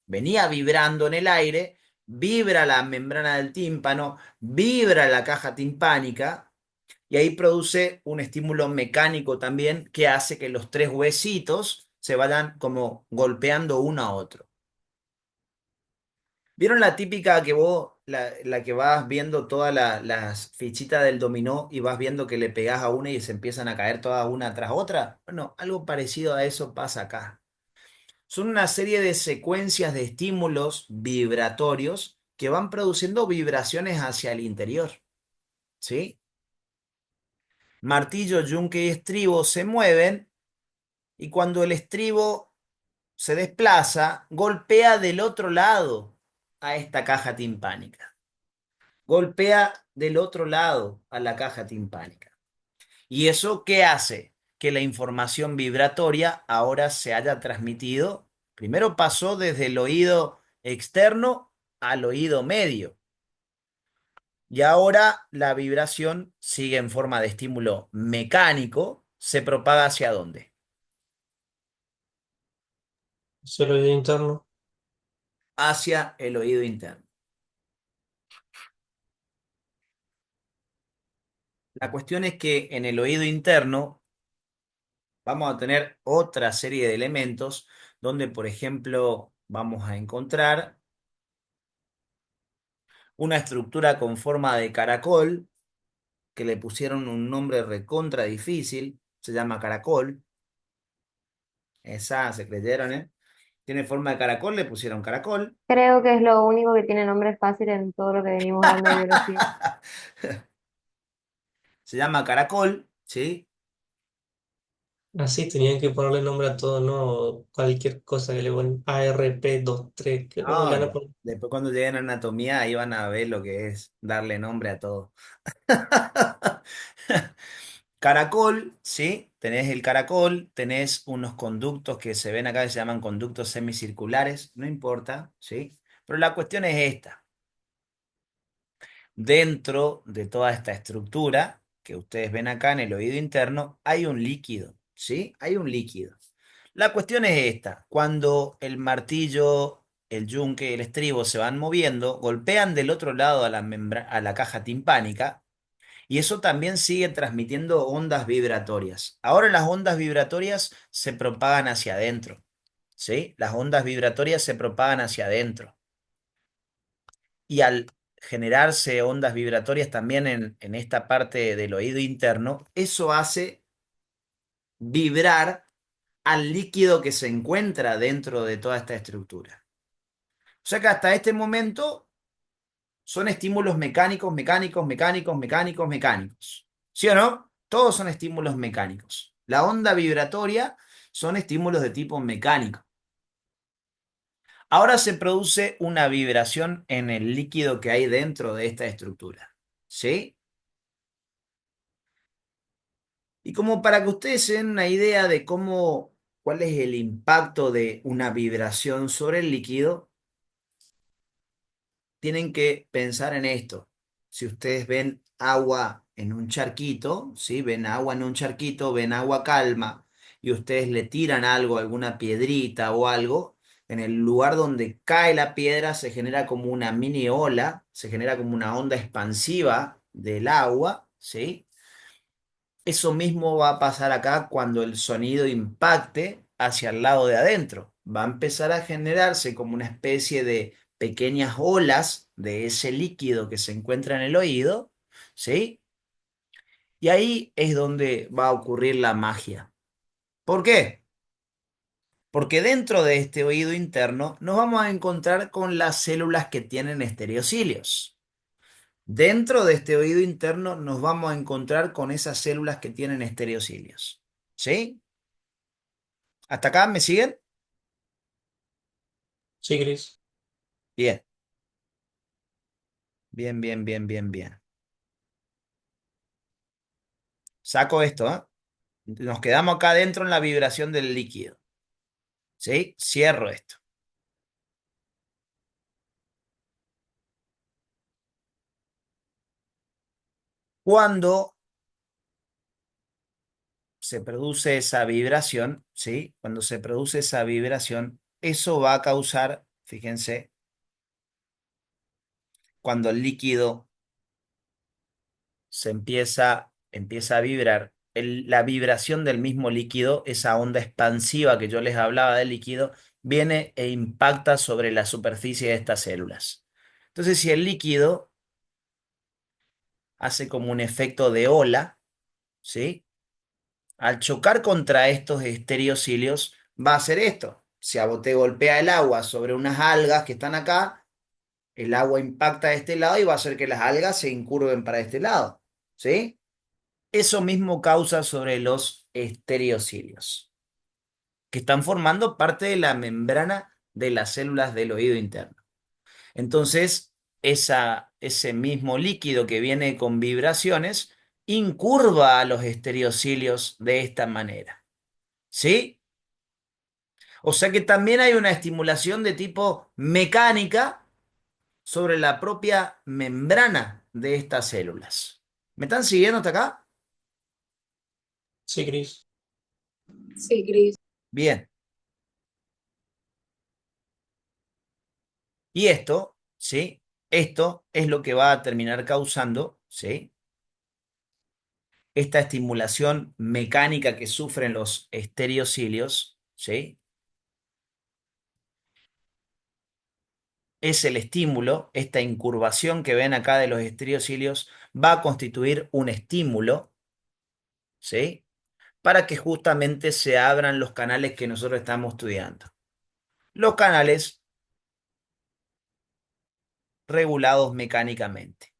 venía vibrando en el aire, vibra la membrana del tímpano, vibra la caja timpánica y ahí produce un estímulo mecánico también que hace que los tres huesitos se vayan como golpeando uno a otro. ¿Vieron la típica que vos, la que vas viendo todas las fichitas del dominó y vas viendo que le pegás a una y se empiezan a caer todas una tras otra? Bueno, algo parecido a eso pasa acá. Son una serie de secuencias de estímulos vibratorios que van produciendo vibraciones hacia el interior, ¿sí? Martillo, yunque y estribo se mueven y cuando el estribo se desplaza, golpea del otro lado a esta caja timpánica. Golpea del otro lado a la caja timpánica. ¿Y eso qué hace? Que la información vibratoria ahora se haya transmitido. Primero pasó desde el oído externo al oído medio. Y ahora la vibración sigue en forma de estímulo mecánico. ¿Se propaga hacia dónde? Solo oído interno. Hacia el oído interno. La cuestión es que en el oído interno vamos a tener otra serie de elementos donde, por ejemplo, vamos a encontrar una estructura con forma de caracol, que le pusieron un nombre recontra difícil, se llama caracol. Esa, se creyeron, ¿eh? Tiene forma de caracol, le pusieron caracol. Creo que es lo único que tiene nombre fácil en todo lo que venimos dando de biología. Se llama caracol, ¿sí? Así tenían que ponerle nombre a todo, no cualquier cosa que le ponen ARP23, que no le van a No, poner. después cuando lleguen a anatomía ahí van a ver lo que es darle nombre a todo. Caracol, ¿sí? Tenés el caracol, tenés unos conductos que se ven acá que se llaman conductos semicirculares, no importa, ¿sí? Pero la cuestión es esta. Dentro de toda esta estructura que ustedes ven acá en el oído interno, hay un líquido, ¿sí? Hay un líquido. La cuestión es esta. Cuando el martillo, el yunque, el estribo se van moviendo, golpean del otro lado a a la caja timpánica y eso también sigue transmitiendo ondas vibratorias. Ahora las ondas vibratorias se propagan hacia adentro, ¿sí? Las ondas vibratorias se propagan hacia adentro. Y al generarse ondas vibratorias también en esta parte del oído interno, eso hace vibrar al líquido que se encuentra dentro de toda esta estructura. O sea que hasta este momento son estímulos mecánicos, mecánicos, mecánicos, mecánicos, mecánicos. ¿Sí o no? Todos son estímulos mecánicos. La onda vibratoria son estímulos de tipo mecánico. Ahora se produce una vibración en el líquido que hay dentro de esta estructura. ¿Sí? Y como para que ustedes se den una idea de cuál es el impacto de una vibración sobre el líquido, tienen que pensar en esto. Si ustedes ven agua en un charquito, ¿sí? Ven agua en un charquito, ven agua calma, y ustedes le tiran algo, alguna piedrita o algo, en el lugar donde cae la piedra se genera como una mini ola, se genera como una onda expansiva del agua, ¿sí? Eso mismo va a pasar acá cuando el sonido impacte hacia el lado de adentro. Va a empezar a generarse como una especie de pequeñas olas de ese líquido que se encuentra en el oído, ¿sí? Y ahí es donde va a ocurrir la magia. ¿Por qué? Porque dentro de este oído interno nos vamos a encontrar con las células que tienen estereocilios. Dentro de este oído interno nos vamos a encontrar con esas células que tienen estereocilios. ¿Sí? ¿Hasta acá me siguen? Sí, Cris. Bien, bien, bien, bien, bien, bien. Saco esto, ¿eh? Nos quedamos acá dentro en la vibración del líquido. ¿Sí? Cierro esto. Cuando se produce esa vibración, ¿sí? Cuando se produce esa vibración, eso va a causar, fíjense, cuando el líquido empieza a vibrar, la vibración del mismo líquido, esa onda expansiva que yo les hablaba del líquido, viene e impacta sobre la superficie de estas células. Entonces, si el líquido hace como un efecto de ola, ¿sí? Al chocar contra estos estereocilios, va a hacer esto. Si a vos te golpea el agua sobre unas algas que están acá, el agua impacta de este lado y va a hacer que las algas se incurven para este lado, ¿sí? Eso mismo causa sobre los estereocilios, que están formando parte de la membrana de las células del oído interno. Entonces, ese mismo líquido que viene con vibraciones incurva a los estereocilios de esta manera, ¿sí? O sea que también hay una estimulación de tipo mecánica sobre la propia membrana de estas células. ¿Me están siguiendo hasta acá? Sí, Cris. Sí, Cris. Bien. Y esto, ¿sí? Esto es lo que va a terminar causando, ¿sí? Esta estimulación mecánica que sufren los estereocilios, ¿sí? Es el estímulo, esta incurvación que ven acá de los estereocilios va a constituir un estímulo, ¿sí? Para que justamente se abran los canales que nosotros estamos estudiando. Los canales regulados mecánicamente.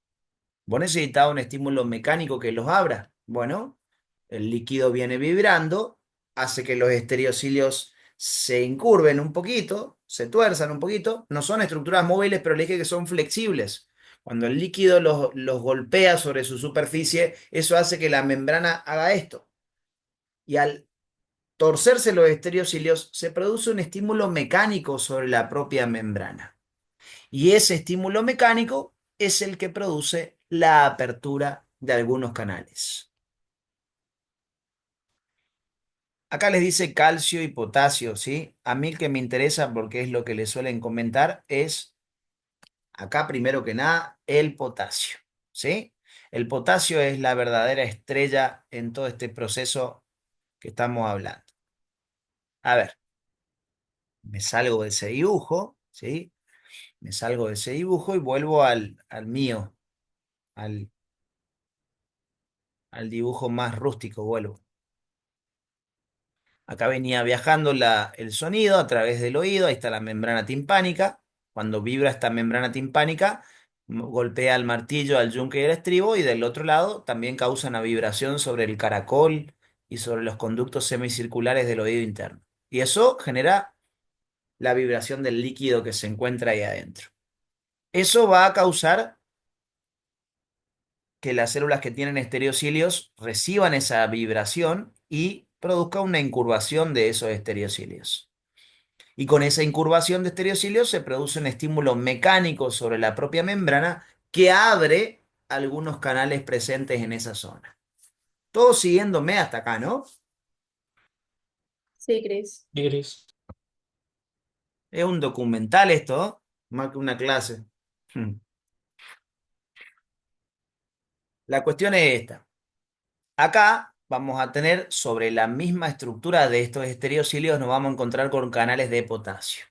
¿Vos necesitas un estímulo mecánico que los abra? Bueno, el líquido viene vibrando, hace que los estereocilios se incurven un poquito, se tuerzan un poquito. No son estructuras móviles, pero le dije que son flexibles. Cuando el líquido los golpea sobre su superficie, eso hace que la membrana haga esto. Y al torcerse los estereocilios, se produce un estímulo mecánico sobre la propia membrana. Y ese estímulo mecánico es el que produce la apertura de algunos canales. Acá les dice calcio y potasio, ¿sí? A mí el que me interesa, porque es lo que les suelen comentar, es acá primero que nada el potasio, ¿sí? El potasio es la verdadera estrella en todo este proceso que estamos hablando. A ver, me salgo de ese dibujo, ¿sí? Me salgo de ese dibujo y vuelvo al mío, al, al dibujo más rústico, vuelvo. Acá venía viajando el sonido a través del oído, ahí está la membrana timpánica. Cuando vibra esta membrana timpánica, golpea el martillo, al yunque y el estribo, y del otro lado también causa una vibración sobre el caracol y sobre los conductos semicirculares del oído interno. Y eso genera la vibración del líquido que se encuentra ahí adentro. Eso va a causar que las células que tienen estereocilios reciban esa vibración y produzca una incurvación de esos estereocilios. Y con esa incurvación de estereocilios se produce un estímulo mecánico sobre la propia membrana que abre algunos canales presentes en esa zona. Todo siguiéndome hasta acá, ¿no? Sí, Cris. Y gris. Es un documental esto, ¿no? Más que una clase. Hmm. La cuestión es esta. Acá vamos a tener sobre la misma estructura de estos estereocilios, nos vamos a encontrar con canales de potasio.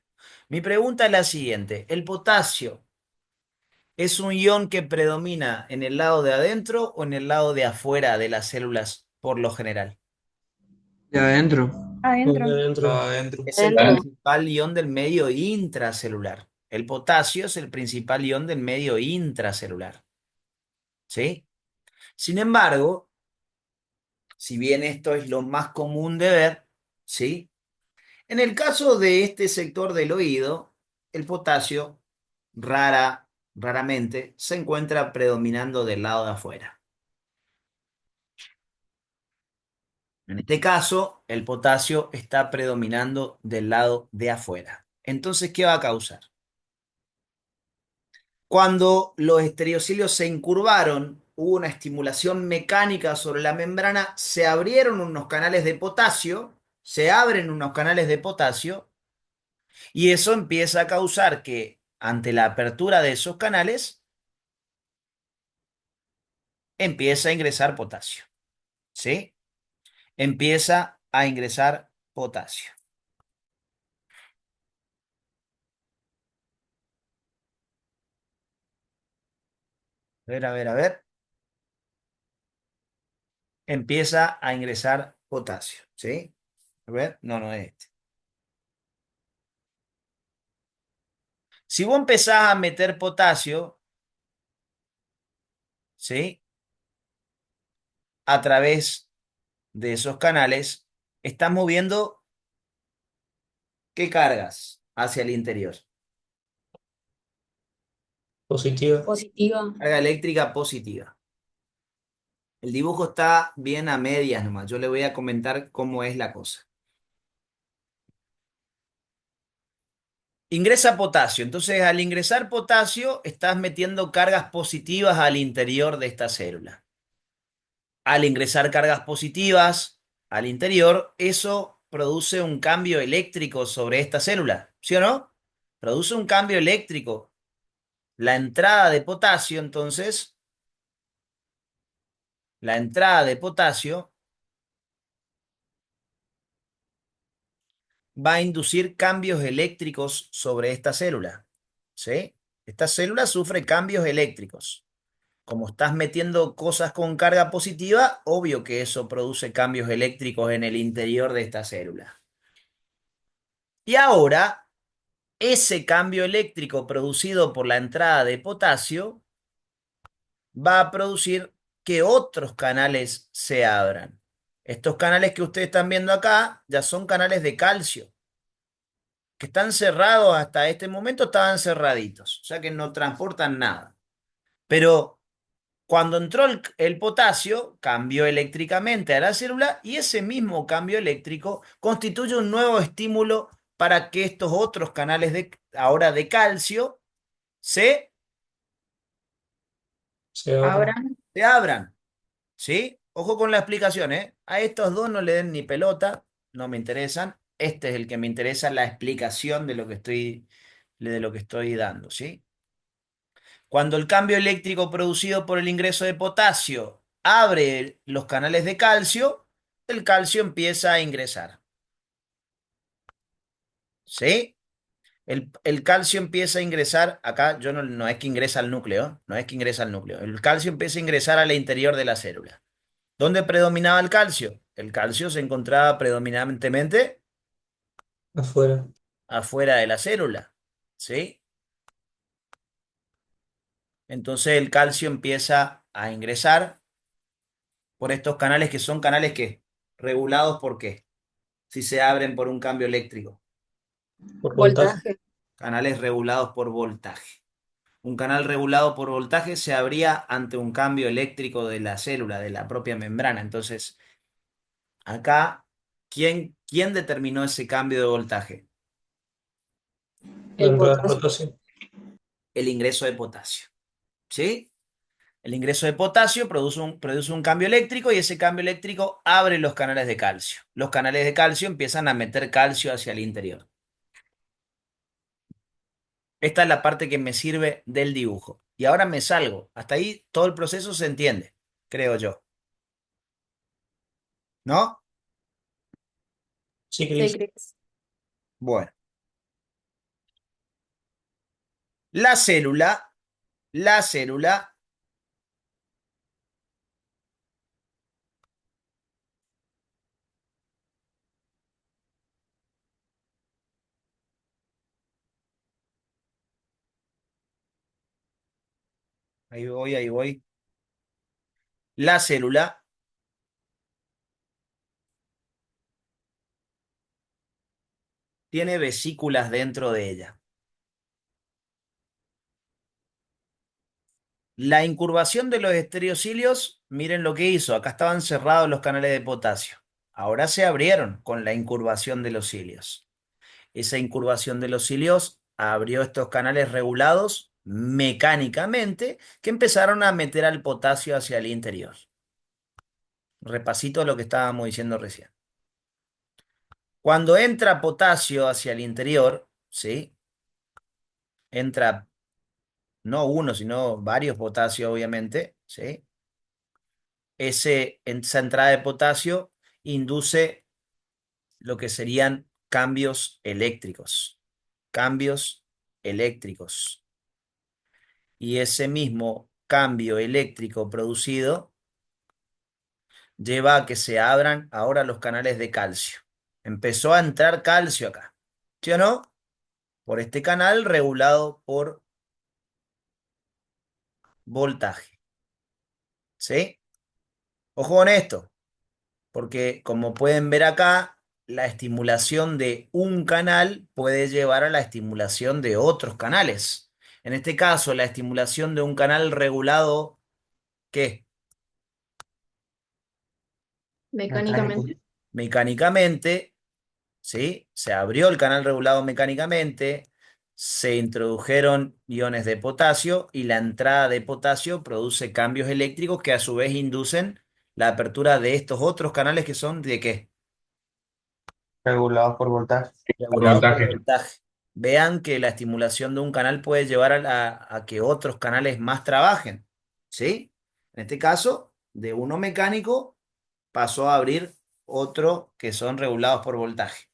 Mi pregunta es la siguiente. ¿El potasio es un ion que predomina en el lado de adentro o en el lado de afuera de las células por lo general? De adentro. Adentro. Adentro. Adentro. Es el Adentro. principal ion del medio intracelular. El potasio es el principal ion del medio intracelular. ¿Sí? Sin embargo, si bien esto es lo más común de ver, ¿sí? En el caso de este sector del oído, el potasio raramente se encuentra predominando del lado de afuera. En este caso, el potasio está predominando del lado de afuera. Entonces, ¿qué va a causar? Cuando los estereocilios se incurvaron, hubo una estimulación mecánica sobre la membrana, se abrieron unos canales de potasio, se abren unos canales de potasio, y eso empieza a causar que ante la apertura de esos canales empieza a ingresar potasio, ¿sí? Empieza a ingresar potasio. A ver, a ver, a ver. Empieza a ingresar potasio, ¿sí? A ver, no, no es este. Si vos empezás a meter potasio, ¿sí? A través de esos canales, estás moviendo ¿qué cargas hacia el interior? Positiva. Positiva. Carga eléctrica positiva. El dibujo está bien a medias nomás. Yo le voy a comentar cómo es la cosa. Ingresa potasio. Entonces, al ingresar potasio, estás metiendo cargas positivas al interior de esta célula. Al ingresar cargas positivas al interior, eso produce un cambio eléctrico sobre esta célula, ¿sí o no? Produce un cambio eléctrico. La entrada de potasio, entonces, la entrada de potasio va a inducir cambios eléctricos sobre esta célula, ¿sí? Esta célula sufre cambios eléctricos. Como estás metiendo cosas con carga positiva, obvio que eso produce cambios eléctricos en el interior de esta célula. Y ahora, ese cambio eléctrico producido por la entrada de potasio va a producir que otros canales se abran. Estos canales que ustedes están viendo acá ya son canales de calcio, que están cerrados hasta este momento, estaban cerraditos, o sea que no transportan nada. Pero cuando entró el potasio, cambió eléctricamente a la célula y ese mismo cambio eléctrico constituye un nuevo estímulo para que estos otros canales ahora de calcio se, Se abre. Ahora, se abran. ¿Sí? Ojo con la explicación, ¿eh? A estos dos no le den ni pelota, no me interesan. Este es el que me interesa, la explicación de lo que estoy dando, ¿sí? Cuando el cambio eléctrico producido por el ingreso de potasio abre los canales de calcio, el calcio empieza a ingresar. ¿Sí? El calcio empieza a ingresar, acá yo no es que ingresa al núcleo, no es que ingresa al núcleo. El calcio empieza a ingresar al interior de la célula. ¿Dónde predominaba el calcio? El calcio se encontraba predominantemente Afuera. afuera de la célula. ¿Sí? Entonces el calcio empieza a ingresar por estos canales que son canales que regulados por qué, si se abren por un cambio eléctrico. Por voltaje. voltaje. Canales regulados por voltaje. Un canal regulado por voltaje se abría ante un cambio eléctrico de la célula, de la propia membrana. Entonces, acá, ¿quién determinó ese cambio de voltaje? La El entrada de potasio. potasio. El ingreso de potasio. ¿Sí? El ingreso de potasio produce un cambio eléctrico y ese cambio eléctrico abre los canales de calcio. Los canales de calcio empiezan a meter calcio hacia el interior. Esta es la parte que me sirve del dibujo. Y ahora me salgo. Hasta ahí todo el proceso se entiende, creo yo. ¿No? Sí, Sí, Cris. Cris. Bueno. La célula, ahí voy. La célula tiene vesículas dentro de ella. La incurvación de los estereocilios, miren lo que hizo. Acá estaban cerrados los canales de potasio. Ahora se abrieron con la incurvación de los cilios. Esa incurvación de los cilios abrió estos canales regulados mecánicamente que empezaron a meter al potasio hacia el interior. Repasito lo que estábamos diciendo recién. Cuando entra potasio hacia el interior, ¿sí? Entra no uno, sino varios potasios, obviamente, ¿sí? Esa entrada de potasio induce lo que serían cambios eléctricos. Cambios eléctricos. Y ese mismo cambio eléctrico producido lleva a que se abran ahora los canales de calcio. Empezó a entrar calcio acá, ¿sí o no? Por este canal regulado por voltaje, ¿sí? Ojo con esto, porque como pueden ver acá, la estimulación de un canal puede llevar a la estimulación de otros canales. En este caso, la estimulación de un canal regulado, ¿qué? Mecánicamente. Mecánicamente, ¿sí? Se abrió el canal regulado mecánicamente, se introdujeron iones de potasio y la entrada de potasio produce cambios eléctricos que a su vez inducen la apertura de estos otros canales que son ¿de qué? Regulados por voltaje. Por Regulados por voltaje. voltaje. Vean que la estimulación de un canal puede llevar a que otros canales más trabajen, ¿sí? En este caso, de uno mecánico pasó a abrir otro que son regulados por voltaje.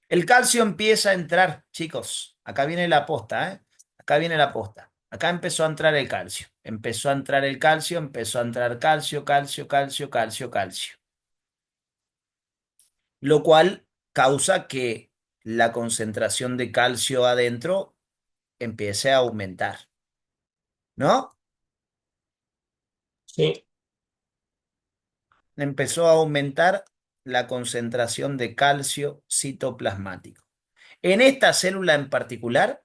El calcio empieza a entrar, chicos. Acá viene la posta, ¿eh? Acá viene la posta. Acá empezó a entrar el calcio. Empezó a entrar el calcio, empezó a entrar calcio, calcio, calcio, calcio, calcio. Lo cual causa que la concentración de calcio adentro empiece a aumentar, ¿no? Sí, Empezó a aumentar la concentración de calcio citoplasmático. En esta célula en particular,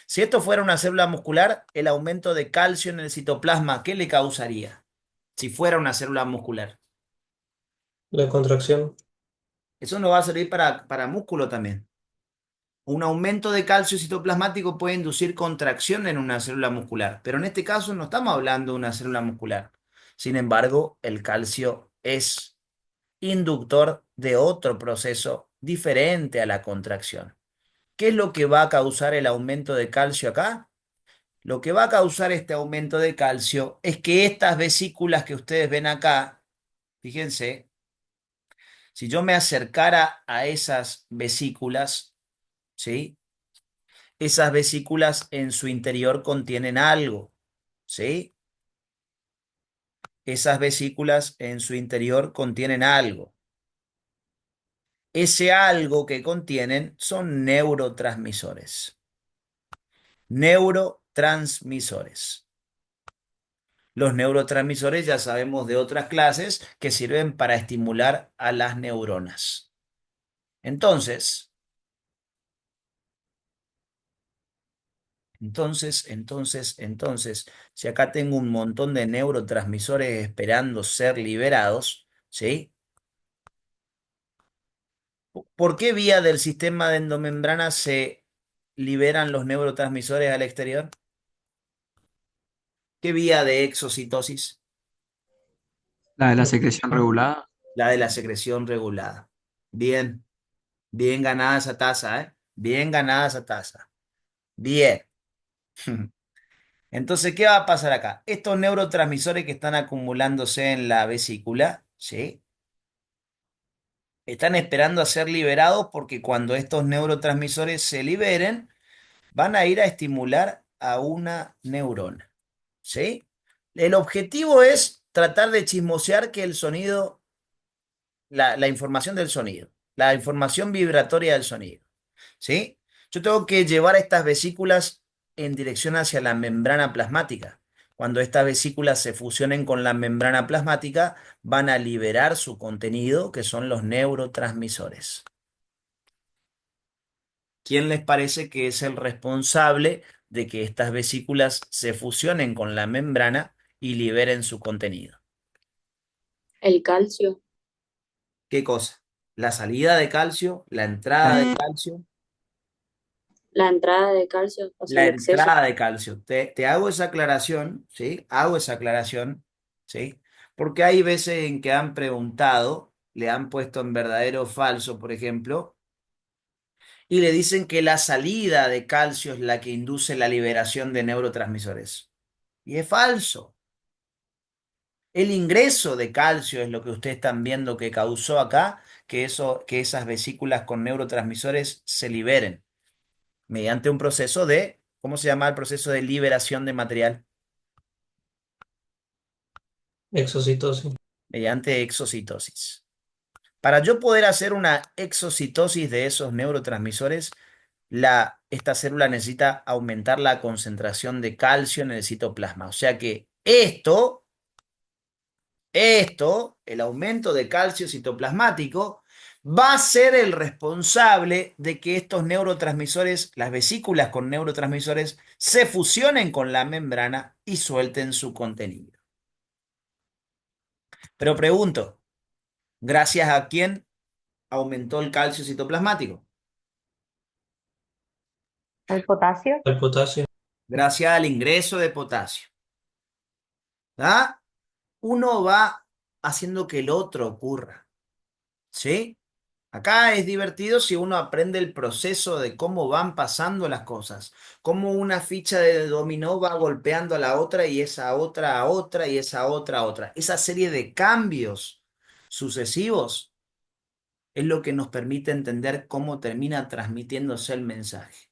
si esto fuera una célula muscular, el aumento de calcio en el citoplasma, ¿qué le causaría? Si fuera una célula muscular. la contracción. Eso nos va a servir para músculo también. Un aumento de calcio citoplasmático puede inducir contracción en una célula muscular, pero en este caso no estamos hablando de una célula muscular. Sin embargo, el calcio es inductor de otro proceso diferente a la contracción. ¿Qué es lo que va a causar el aumento de calcio acá? Lo que va a causar este aumento de calcio es que estas vesículas que ustedes ven acá, fíjense, si yo me acercara a esas vesículas, ¿sí? Esas vesículas en su interior contienen algo, ¿sí? Esas vesículas en su interior contienen algo. Ese algo que contienen son neurotransmisores. Neurotransmisores. Los neurotransmisores ya sabemos de otras clases que sirven para estimular a las neuronas. Entonces, si acá tengo un montón de neurotransmisores esperando ser liberados, ¿sí? ¿Por qué vía del sistema de endomembrana se liberan los neurotransmisores al exterior? ¿Qué vía de exocitosis? La de la secreción regulada. La de la secreción regulada. Bien, bien ganada esa taza, ¿eh? Bien ganada esa taza. Bien. Entonces, ¿qué va a pasar acá? Estos neurotransmisores que están acumulándose en la vesícula, ¿sí? Están esperando a ser liberados porque cuando estos neurotransmisores se liberen, van a ir a estimular a una neurona, ¿sí? El objetivo es tratar de chismosear que el sonido, la información del sonido, la información vibratoria del sonido, ¿sí? Yo tengo que llevar a estas vesículas en dirección hacia la membrana plasmática. Cuando estas vesículas se fusionen con la membrana plasmática, van a liberar su contenido, que son los neurotransmisores. ¿Quién les parece que es el responsable de que estas vesículas se fusionen con la membrana y liberen su contenido? El calcio, ¿Qué cosa? ¿La salida de calcio? ¿La entrada de calcio? la entrada de calcio, o sea, La el exceso. entrada de calcio. Te hago esa aclaración, ¿sí? Hago esa aclaración, ¿sí? Porque hay veces en que han preguntado, le han puesto en verdadero o falso, por ejemplo, y le dicen que la salida de calcio es la que induce la liberación de neurotransmisores. Y es falso. El ingreso de calcio es lo que ustedes están viendo que causó acá, que esas vesículas con neurotransmisores se liberen mediante un proceso de, ¿cómo se llama el proceso de liberación de material? Exocitosis. Mediante exocitosis. Para yo poder hacer una exocitosis de esos neurotransmisores, esta célula necesita aumentar la concentración de calcio en el citoplasma. O sea que el aumento de calcio citoplasmático, va a ser el responsable de que estos neurotransmisores, las vesículas con neurotransmisores, se fusionen con la membrana y suelten su contenido. Pero pregunto, ¿gracias a quién aumentó el calcio citoplasmático? El potasio. El potasio. Gracias al ingreso de potasio. ¿Ah? Uno va haciendo que el otro ocurra. ¿Sí? Acá es divertido si uno aprende el proceso de cómo van pasando las cosas, cómo una ficha de dominó va golpeando a la otra y esa otra a otra y esa otra a otra. Esa serie de cambios sucesivos es lo que nos permite entender cómo termina transmitiéndose el mensaje.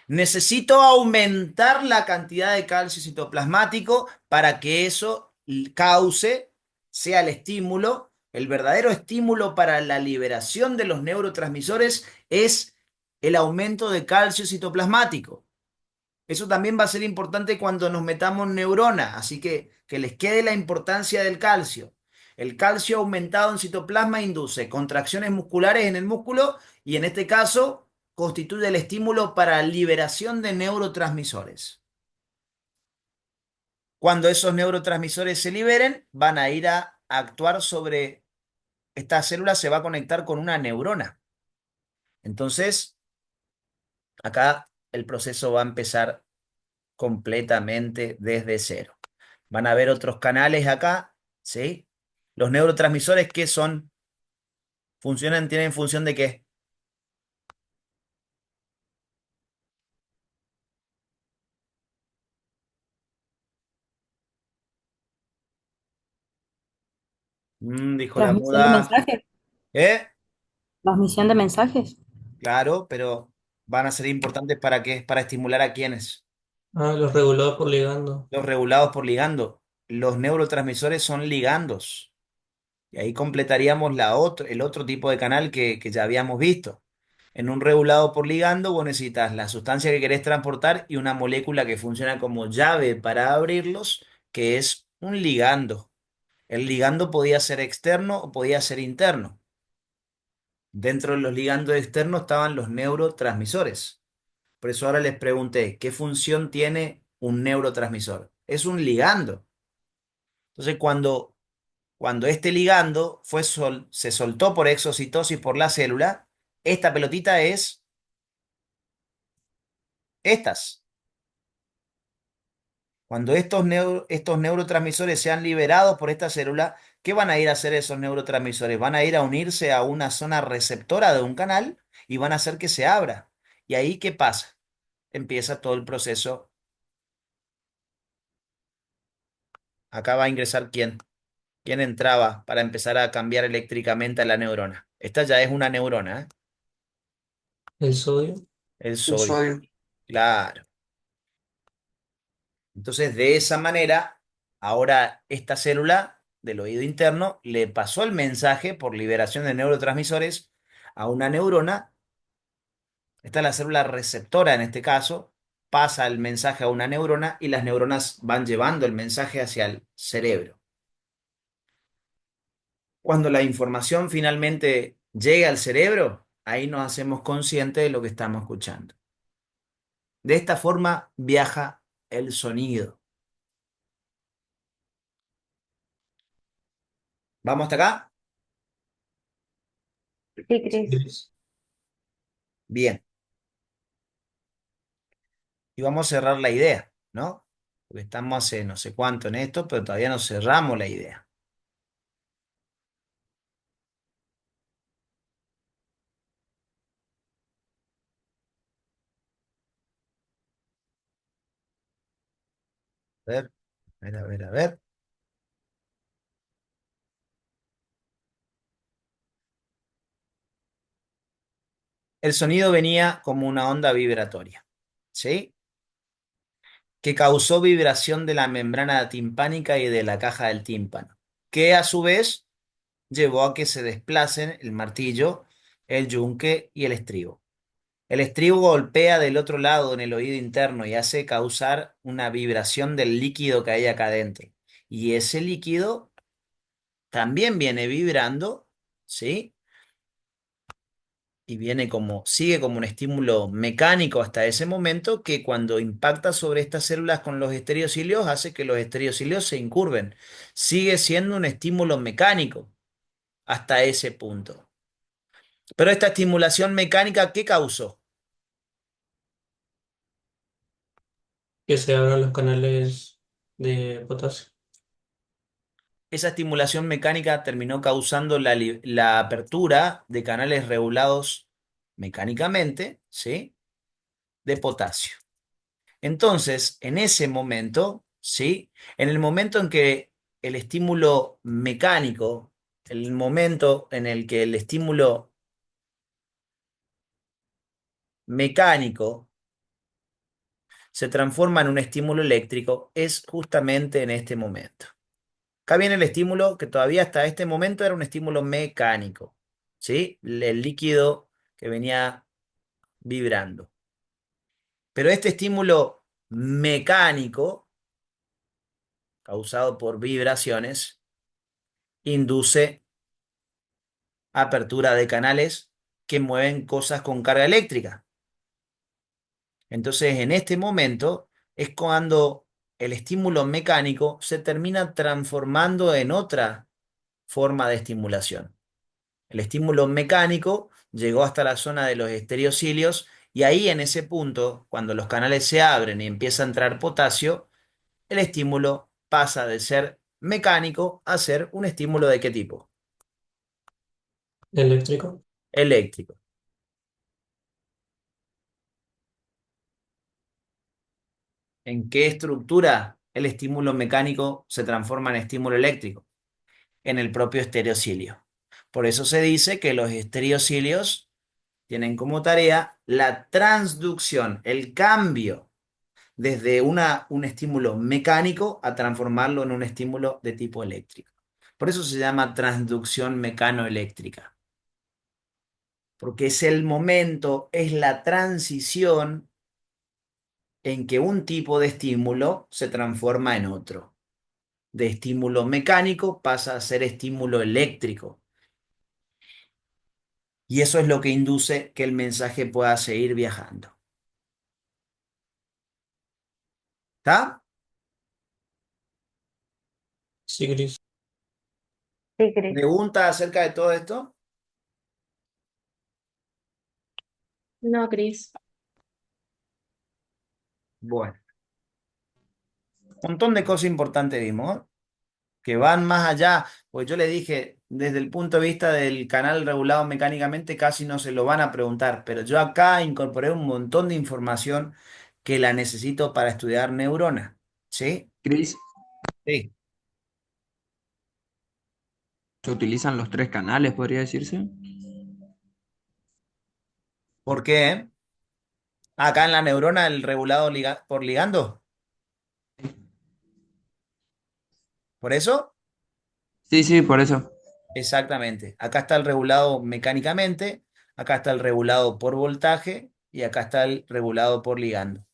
Necesito aumentar la cantidad de calcio citoplasmático para que eso cause, sea el estímulo, el verdadero estímulo para la liberación de los neurotransmisores es el aumento de calcio citoplasmático. Eso también va a ser importante cuando nos metamos neurona, así que les quede la importancia del calcio. El calcio aumentado en citoplasma induce contracciones musculares en el músculo y en este caso constituye el estímulo para liberación de neurotransmisores. Cuando esos neurotransmisores se liberen, van a ir a actuar sobre esta célula, se va a conectar con una neurona. Entonces, acá el proceso va a empezar completamente desde cero. Van a ver otros canales acá, ¿sí? Los neurotransmisores, ¿qué son? ¿Tienen función de qué? Dijo la Transmisión de muda. mensajes. ¿Eh? Transmisión de mensajes. Claro, pero van a ser importantes ¿para qué? Para estimular a quienes. Ah, los regulados por ligando. Los regulados por ligando. Los neurotransmisores son ligandos. Y ahí completaríamos el otro tipo de canal que ya habíamos visto. En un regulado por ligando, vos necesitas la sustancia que querés transportar y una molécula que funciona como llave para abrirlos, que es un ligando. El ligando podía ser externo o podía ser interno. Dentro de los ligandos externos estaban los neurotransmisores. Por eso ahora les pregunté, ¿qué función tiene un neurotransmisor? Es un ligando. Entonces, cuando este ligando se soltó por exocitosis por la célula, esta pelotita es estas. Cuando estos neurotransmisores sean liberados por esta célula, ¿qué van a ir a hacer esos neurotransmisores? Van a ir a unirse a una zona receptora de un canal y van a hacer que se abra. ¿Y ahí qué pasa? Empieza todo el proceso. Acá va a ingresar quién. ¿Quién entraba para empezar a cambiar eléctricamente a la neurona? Esta ya es una neurona, ¿eh? El sodio. El El sodio. sodio. Claro. Entonces, de esa manera, ahora esta célula del oído interno le pasó el mensaje por liberación de neurotransmisores a una neurona. Esta es la célula receptora en este caso, pasa el mensaje a una neurona y las neuronas van llevando el mensaje hacia el cerebro. Cuando la información finalmente llega al cerebro, ahí nos hacemos conscientes de lo que estamos escuchando. De esta forma viaja el sonido. ¿Vamos hasta acá? Sí, Sí, Cris. Cris. Bien. Y vamos a cerrar la idea, ¿no? Porque estamos hace no sé cuánto en esto, pero todavía no cerramos la idea. A ver, a ver, a ver, a ver. El sonido venía como una onda vibratoria, ¿sí? Que causó vibración de la membrana timpánica y de la caja del tímpano, que a su vez llevó a que se desplacen el martillo, el yunque y el estribo. El estribo golpea del otro lado en el oído interno y hace causar una vibración del líquido que hay acá adentro. Y ese líquido también viene vibrando, ¿sí? Y viene como, sigue como un estímulo mecánico hasta ese momento que cuando impacta sobre estas células con los estereocilios hace que los estereocilios se incurven. Sigue siendo un estímulo mecánico hasta ese punto. Pero esta estimulación mecánica, ¿qué causó? Que se abran los canales de potasio. Esa estimulación mecánica terminó causando la apertura de canales regulados mecánicamente, ¿sí? De potasio. Entonces, en ese momento, ¿sí? En el momento en que el estímulo mecánico, el momento en el que el estímulo mecánico se transforma en un estímulo eléctrico, es justamente en este momento. Acá viene el estímulo que todavía hasta este momento era un estímulo mecánico, ¿sí? El líquido que venía vibrando. Pero este estímulo mecánico, causado por vibraciones, induce apertura de canales que mueven cosas con carga eléctrica. Entonces, en este momento es cuando el estímulo mecánico se termina transformando en otra forma de estimulación. El estímulo mecánico llegó hasta la zona de los estereocilios y ahí en ese punto, cuando los canales se abren y empieza a entrar potasio, el estímulo pasa de ser mecánico a ser un estímulo ¿de qué tipo? Eléctrico. Eléctrico. ¿En qué estructura el estímulo mecánico se transforma en estímulo eléctrico? En el propio estereocilio. Por eso se dice que los estereocilios tienen como tarea la transducción, el cambio desde un estímulo mecánico a transformarlo en un estímulo de tipo eléctrico. Por eso se llama transducción mecanoeléctrica, porque es el momento, es la transición en que un tipo de estímulo se transforma en otro. De estímulo mecánico pasa a ser estímulo eléctrico. Y eso es lo que induce que el mensaje pueda seguir viajando. ¿Está? Sí, Cris. Sí, Cris. ¿Preguntas acerca de todo esto? No, Cris. Bueno, montón de cosas importantes vimos, ¿eh? Que van más allá, pues yo le dije, desde el punto de vista del canal regulado mecánicamente, casi no se lo van a preguntar, pero yo acá incorporé un montón de información que la necesito para estudiar neuronas, ¿sí? Chris, Sí. se utilizan los tres canales, podría decirse. ¿Por qué? Acá en la neurona el regulado por ligando, ¿por eso? Sí, sí, por eso. Exactamente. Acá está el regulado mecánicamente, acá está el regulado por voltaje y acá está el regulado por ligando.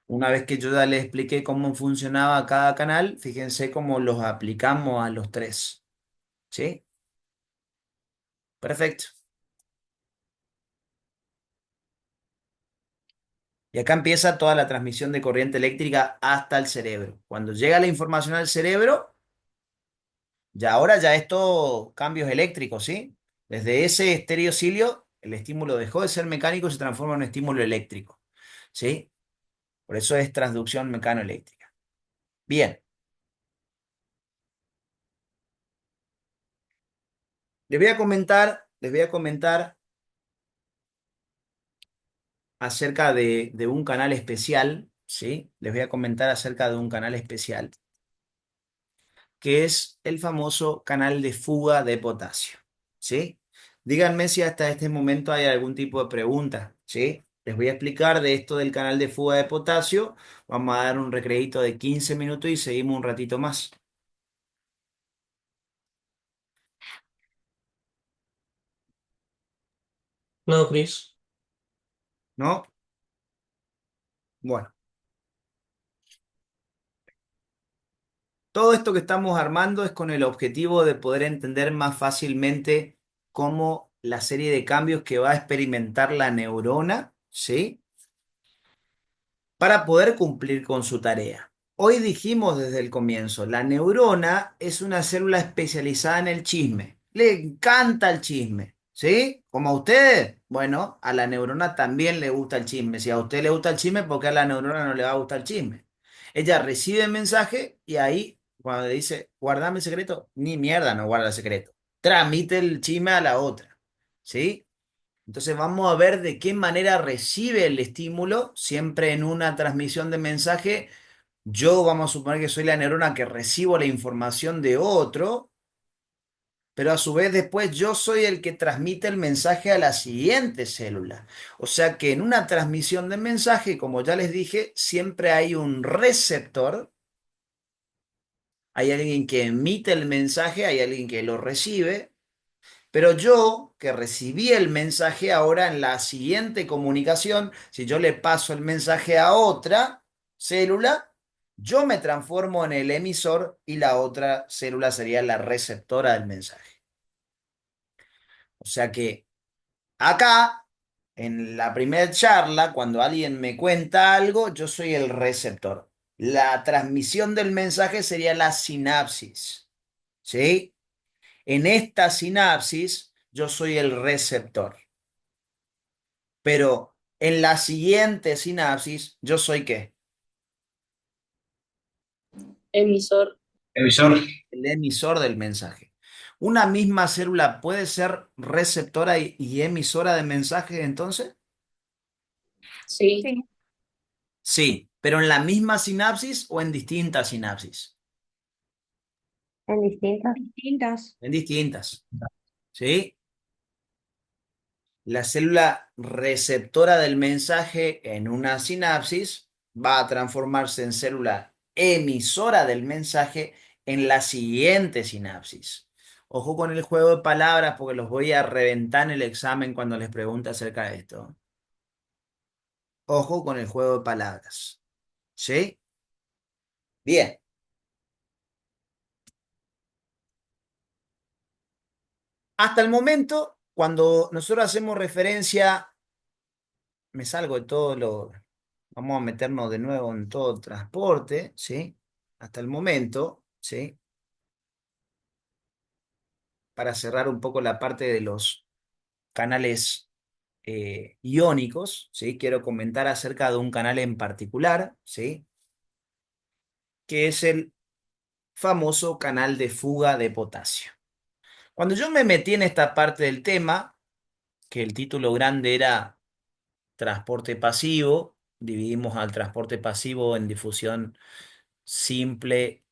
Una vez que yo ya les expliqué cómo funcionaba cada canal, fíjense cómo los aplicamos a los tres. ¿Sí? Perfecto. Y acá empieza toda la transmisión de corriente eléctrica hasta el cerebro. Cuando llega la información al cerebro, ya ahora ya es todo cambios eléctricos, ¿sí? Desde ese estereocilio, el estímulo dejó de ser mecánico y se transforma en un estímulo eléctrico. ¿Sí? Por eso es transducción mecanoeléctrica. Bien, les voy a comentar acerca de un canal especial, ¿sí? Les voy a comentar acerca de un canal especial, que es el famoso canal de fuga de potasio, ¿sí? Díganme si hasta este momento hay algún tipo de pregunta, ¿sí? Les voy a explicar de esto del canal de fuga de potasio. Vamos a dar un recreíto de 15 minutos y seguimos un ratito más, No, Chris. ¿no? Bueno. Todo esto que estamos armando es con el objetivo de poder entender más fácilmente cómo la serie de cambios que va a experimentar la neurona, ¿sí? Para poder cumplir con su tarea. Hoy dijimos desde el comienzo, la neurona es una célula especializada en el chisme. Le encanta el chisme, ¿sí? Como a ustedes. Bueno, a la neurona también le gusta el chisme. Si a usted le gusta el chisme, ¿por qué a la neurona no le va a gustar el chisme? Ella recibe el mensaje y ahí, cuando le dice, guardame el secreto, ni mierda no guarda el secreto. Transmite el chisme a la otra, ¿sí? Entonces vamos a ver de qué manera recibe el estímulo, siempre en una transmisión de mensaje. Yo vamos a suponer que soy la neurona que recibo la información de otro, pero a su vez después yo soy el que transmite el mensaje a la siguiente célula. O sea que en una transmisión de mensaje, como ya les dije, siempre hay un receptor, hay alguien que emite el mensaje, hay alguien que lo recibe. Pero yo, que recibí el mensaje ahora en la siguiente comunicación, si yo le paso el mensaje a otra célula, yo me transformo en el emisor y la otra célula sería la receptora del mensaje. O sea que acá, en la primera charla, cuando alguien me cuenta algo, yo soy el receptor. La transmisión del mensaje sería la sinapsis, ¿sí? En esta sinapsis, yo soy el receptor. Pero en la siguiente sinapsis, ¿yo soy qué? Emisor. Emisor. El emisor del mensaje. ¿Una misma célula puede ser receptora y emisora de mensajes entonces? Sí. Sí, Sí, pero en la misma sinapsis o en distintas sinapsis. en distintas. Distintas. En distintas, ¿sí? La célula receptora del mensaje en una sinapsis va a transformarse en célula emisora del mensaje en la siguiente sinapsis. Ojo con el juego de palabras porque los voy a reventar en el examen cuando les pregunte acerca de esto. Ojo con el juego de palabras. ¿Sí? Bien. Hasta el momento, cuando nosotros hacemos referencia, me salgo de todo lo, vamos a meternos de nuevo en todo transporte, ¿sí? Hasta el momento, ¿sí? Para cerrar un poco la parte de los canales iónicos, ¿sí? Quiero comentar acerca de un canal en particular, ¿sí? que es el famoso canal de fuga de potasio. Cuando yo me metí en esta parte del tema, que el título grande era transporte pasivo, dividimos al transporte pasivo en difusión simple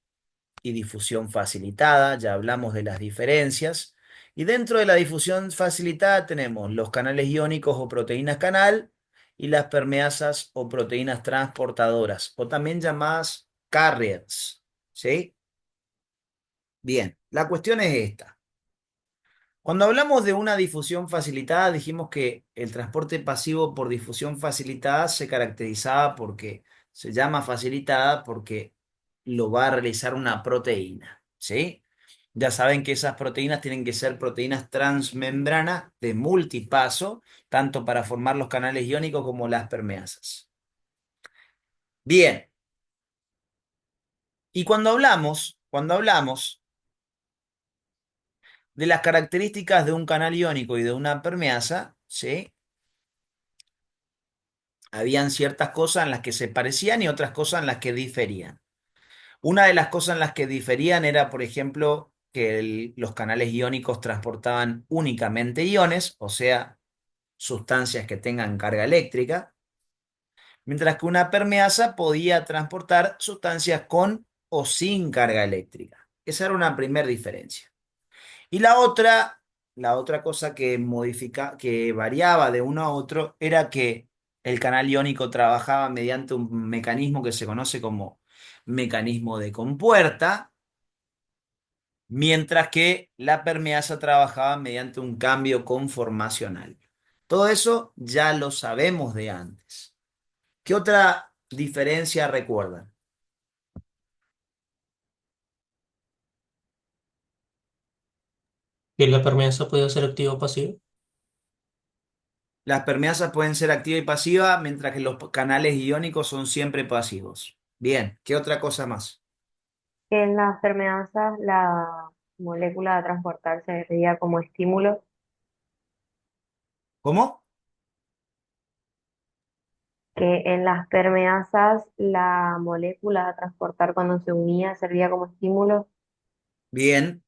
y difusión facilitada, ya hablamos de las diferencias. Y dentro de la difusión facilitada tenemos los canales iónicos o proteínas canal y las permeasas o proteínas transportadoras, o también llamadas carriers. ¿Sí? Bien, la cuestión es esta. Cuando hablamos de una difusión facilitada, dijimos que el transporte pasivo por difusión facilitada se caracterizaba porque se llama facilitada porque lo va a realizar una proteína, ¿sí? Ya saben que esas proteínas tienen que ser proteínas transmembranas de multipaso, tanto para formar los canales iónicos como las permeasas. Bien, y cuando hablamos de las características de un canal iónico y de una permeasa, ¿sí? Habían ciertas cosas en las que se parecían y otras cosas en las que diferían. Una de las cosas en las que diferían era, por ejemplo, que los canales iónicos transportaban únicamente iones, o sea, sustancias que tengan carga eléctrica, mientras que una permeasa podía transportar sustancias con o sin carga eléctrica. Esa era una primera diferencia. Y la otra cosa que variaba de uno a otro era que el canal iónico trabajaba mediante un mecanismo que se conoce como mecanismo de compuerta, mientras que la permeasa trabajaba mediante un cambio conformacional. Todo eso ya lo sabemos de antes. ¿Qué otra diferencia recuerdan? Que la permeasa puede ser activa o pasiva. Las permeasas pueden ser activa y pasiva, mientras que los canales iónicos son siempre pasivos. Bien, ¿qué otra cosa más? Que en las permeasas la molécula a transportar sería como estímulo, ¿Cómo? que en las permeasas la molécula a transportar cuando se unía servía como estímulo. Bien.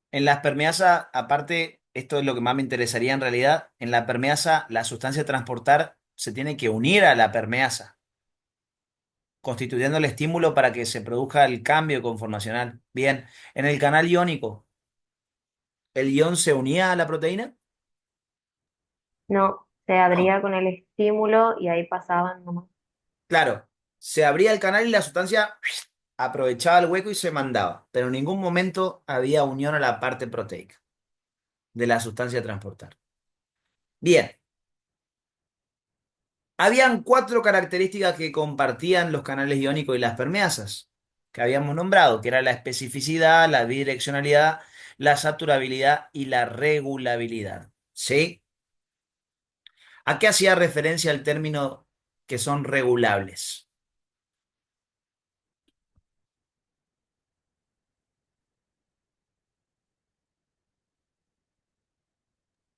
En las permeasas, aparte, esto es lo que más me interesaría en realidad, en la permeasa la sustancia a transportar se tiene que unir a la permeasa, constituyendo el estímulo para que se produzca el cambio conformacional. Bien. En el canal iónico, ¿el ion se unía a la proteína? No, se No. abría con el estímulo y ahí pasaban nomás. Claro, se abría el canal y la sustancia aprovechaba el hueco y se mandaba, pero en ningún momento había unión a la parte proteica de la sustancia a transportar. Bien, habían 4 características que compartían los canales iónicos y las permeasas, que habíamos nombrado, que era la especificidad, la bidireccionalidad, la saturabilidad y la regulabilidad. ¿Sí? ¿A qué hacía referencia el término que son regulables?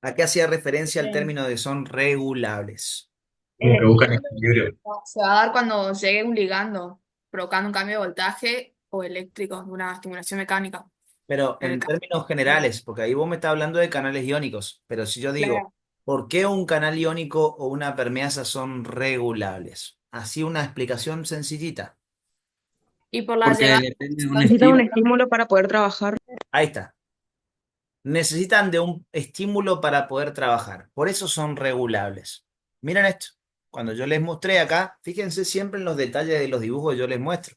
¿A qué hacía referencia el término de son regulables? Como que buscan equilibrio. Se va a dar cuando llegue un ligando, provocando un cambio de voltaje o eléctrico de una estimulación mecánica. Pero En el en caso. términos generales, porque ahí vos me estás hablando de canales iónicos, pero si yo digo, Claro. ¿por qué un canal iónico o una permeasa son regulables? Así una explicación sencillita. Y por la Porque llegada depende de un Necesita un estímulo. estímulo para poder trabajar. Ahí está. Necesitan de un estímulo para poder trabajar. Por eso son regulables. Miren esto. Cuando yo les mostré acá, fíjense siempre en los detalles de los dibujos que yo les muestro.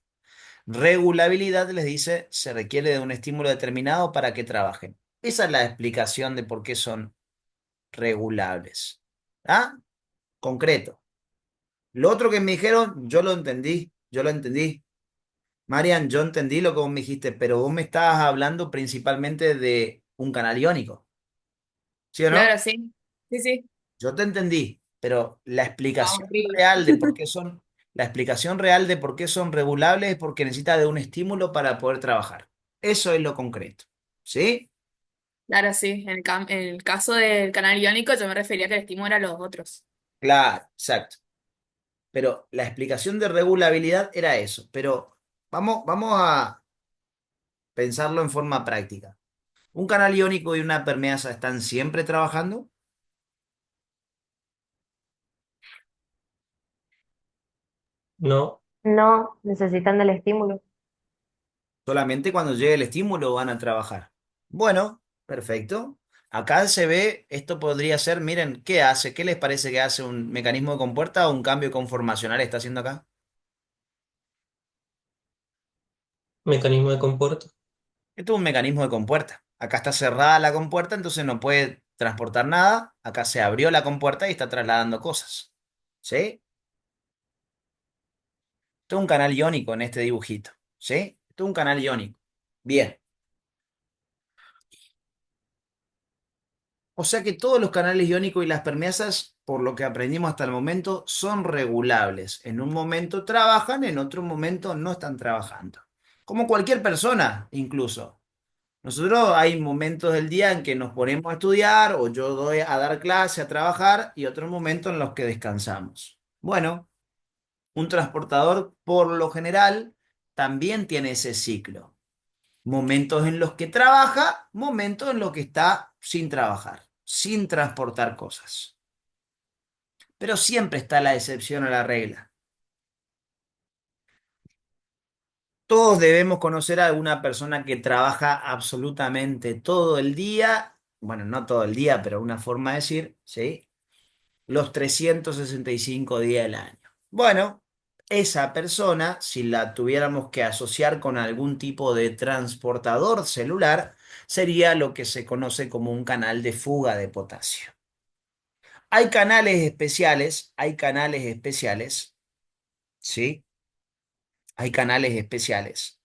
Regulabilidad les dice, se requiere de un estímulo determinado para que trabajen. Esa es la explicación de por qué son regulables. ¿Ah? Concreto. Lo otro que me dijeron, yo lo entendí. Marian, yo entendí lo que vos me dijiste, pero vos me estabas hablando principalmente de un canal iónico, ¿sí o no? Claro, sí. Sí, sí. Yo te entendí, pero la Ah, explicación horrible. real de por qué son, la explicación real de por qué son regulables es porque necesita de un estímulo para poder trabajar. Eso es lo concreto, ¿sí? Claro, sí. En el caso del canal iónico, yo me refería a que el estímulo era los otros. Claro, exacto. Pero la explicación de regulabilidad era eso. Pero Vamos a pensarlo en forma práctica. ¿Un canal iónico y una permeasa están siempre trabajando? No, No, necesitan del estímulo. Solamente cuando llegue el estímulo van a trabajar. Bueno, perfecto. Acá se ve, esto podría ser, miren, ¿qué hace? ¿Qué les parece que hace un mecanismo de compuerta o un cambio conformacional está haciendo acá? mecanismo de compuerta. Esto es un mecanismo de compuerta. Acá está cerrada la compuerta, entonces no puede transportar nada. Acá se abrió la compuerta y está trasladando cosas. ¿Sí? Esto es un canal iónico en este dibujito. ¿Sí? Esto es un canal iónico. Bien. O sea que todos los canales iónicos y las permeasas, por lo que aprendimos hasta el momento, son regulables. En un momento trabajan, en otro momento no están trabajando. Como cualquier persona, incluso. Nosotros hay momentos del día en que nos ponemos a estudiar o yo doy a dar clase, a trabajar y otros momentos en los que descansamos. Bueno, un transportador por lo general también tiene ese ciclo. Momentos en los que trabaja, momentos en los que está sin trabajar, sin transportar cosas. Pero siempre está la excepción a la regla. Todos debemos conocer a alguna persona que trabaja absolutamente todo el día, bueno, no todo el día, pero una forma de decir, ¿sí? Los 365 días del año. Bueno, esa persona, si la tuviéramos que asociar con algún tipo de transportador celular, sería lo que se conoce como un canal de fuga de potasio. Hay canales especiales, ¿sí? Hay canales especiales.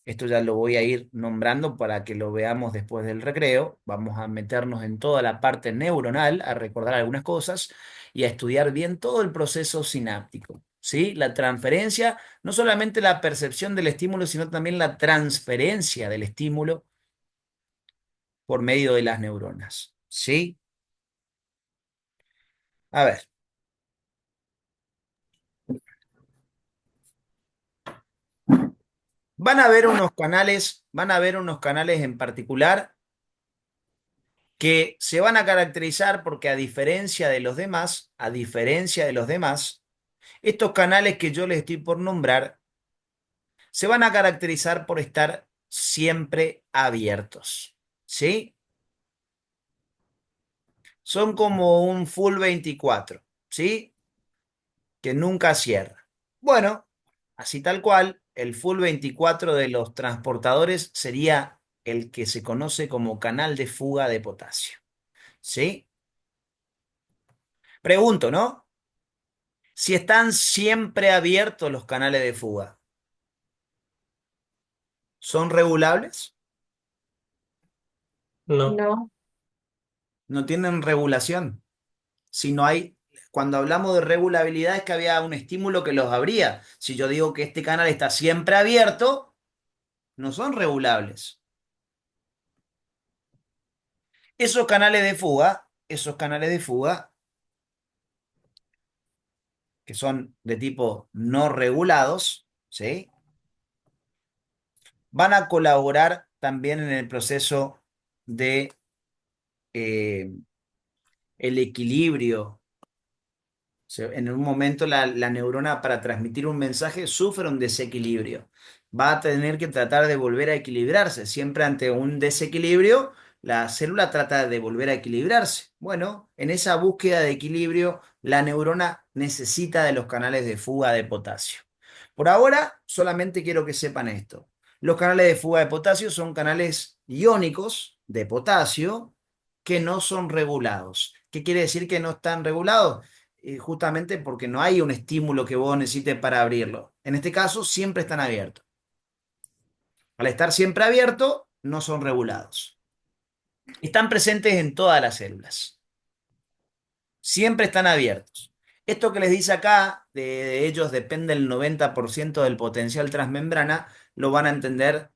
Esto ya lo voy a ir nombrando para que lo veamos después del recreo. Vamos a meternos en toda la parte neuronal, a recordar algunas cosas y a estudiar bien todo el proceso sináptico. ¿Sí? La transferencia, no solamente la percepción del estímulo, sino también la transferencia del estímulo por medio de las neuronas. ¿Sí? A ver, van a ver unos canales en particular que se van a caracterizar porque a diferencia de los demás, estos canales que yo les estoy por nombrar se van a caracterizar por estar siempre abiertos, ¿sí? Son como un full 24, ¿sí? Que nunca cierra. Bueno, así tal cual, el full 24 de los transportadores sería el que se conoce como canal de fuga de potasio, ¿sí? Pregunto, ¿no? Si están siempre abiertos los canales de fuga, ¿son regulables? No, No, No tienen regulación. Si no hay, cuando hablamos de regulabilidad es que había un estímulo que los abría. Si yo digo que este canal está siempre abierto, no son regulables. Esos canales de fuga, que son de tipo no regulados, ¿sí? Van a colaborar también en el proceso de eh, el equilibrio. En un momento la neurona para transmitir un mensaje sufre un desequilibrio. Va a tener que tratar de volver a equilibrarse. Siempre ante un desequilibrio, la célula trata de volver a equilibrarse. Bueno, en esa búsqueda de equilibrio, la neurona necesita de los canales de fuga de potasio. Por ahora, solamente quiero que sepan esto. Los canales de fuga de potasio son canales iónicos de potasio que no son regulados. ¿Qué quiere decir que no están regulados? Justamente porque no hay un estímulo que vos necesites para abrirlo. En este caso, siempre están abiertos. Al estar siempre abiertos, no son regulados. Están presentes en todas las células. Siempre están abiertos. Esto que les dice acá, de ellos depende el 90% del potencial transmembrana, lo van a entender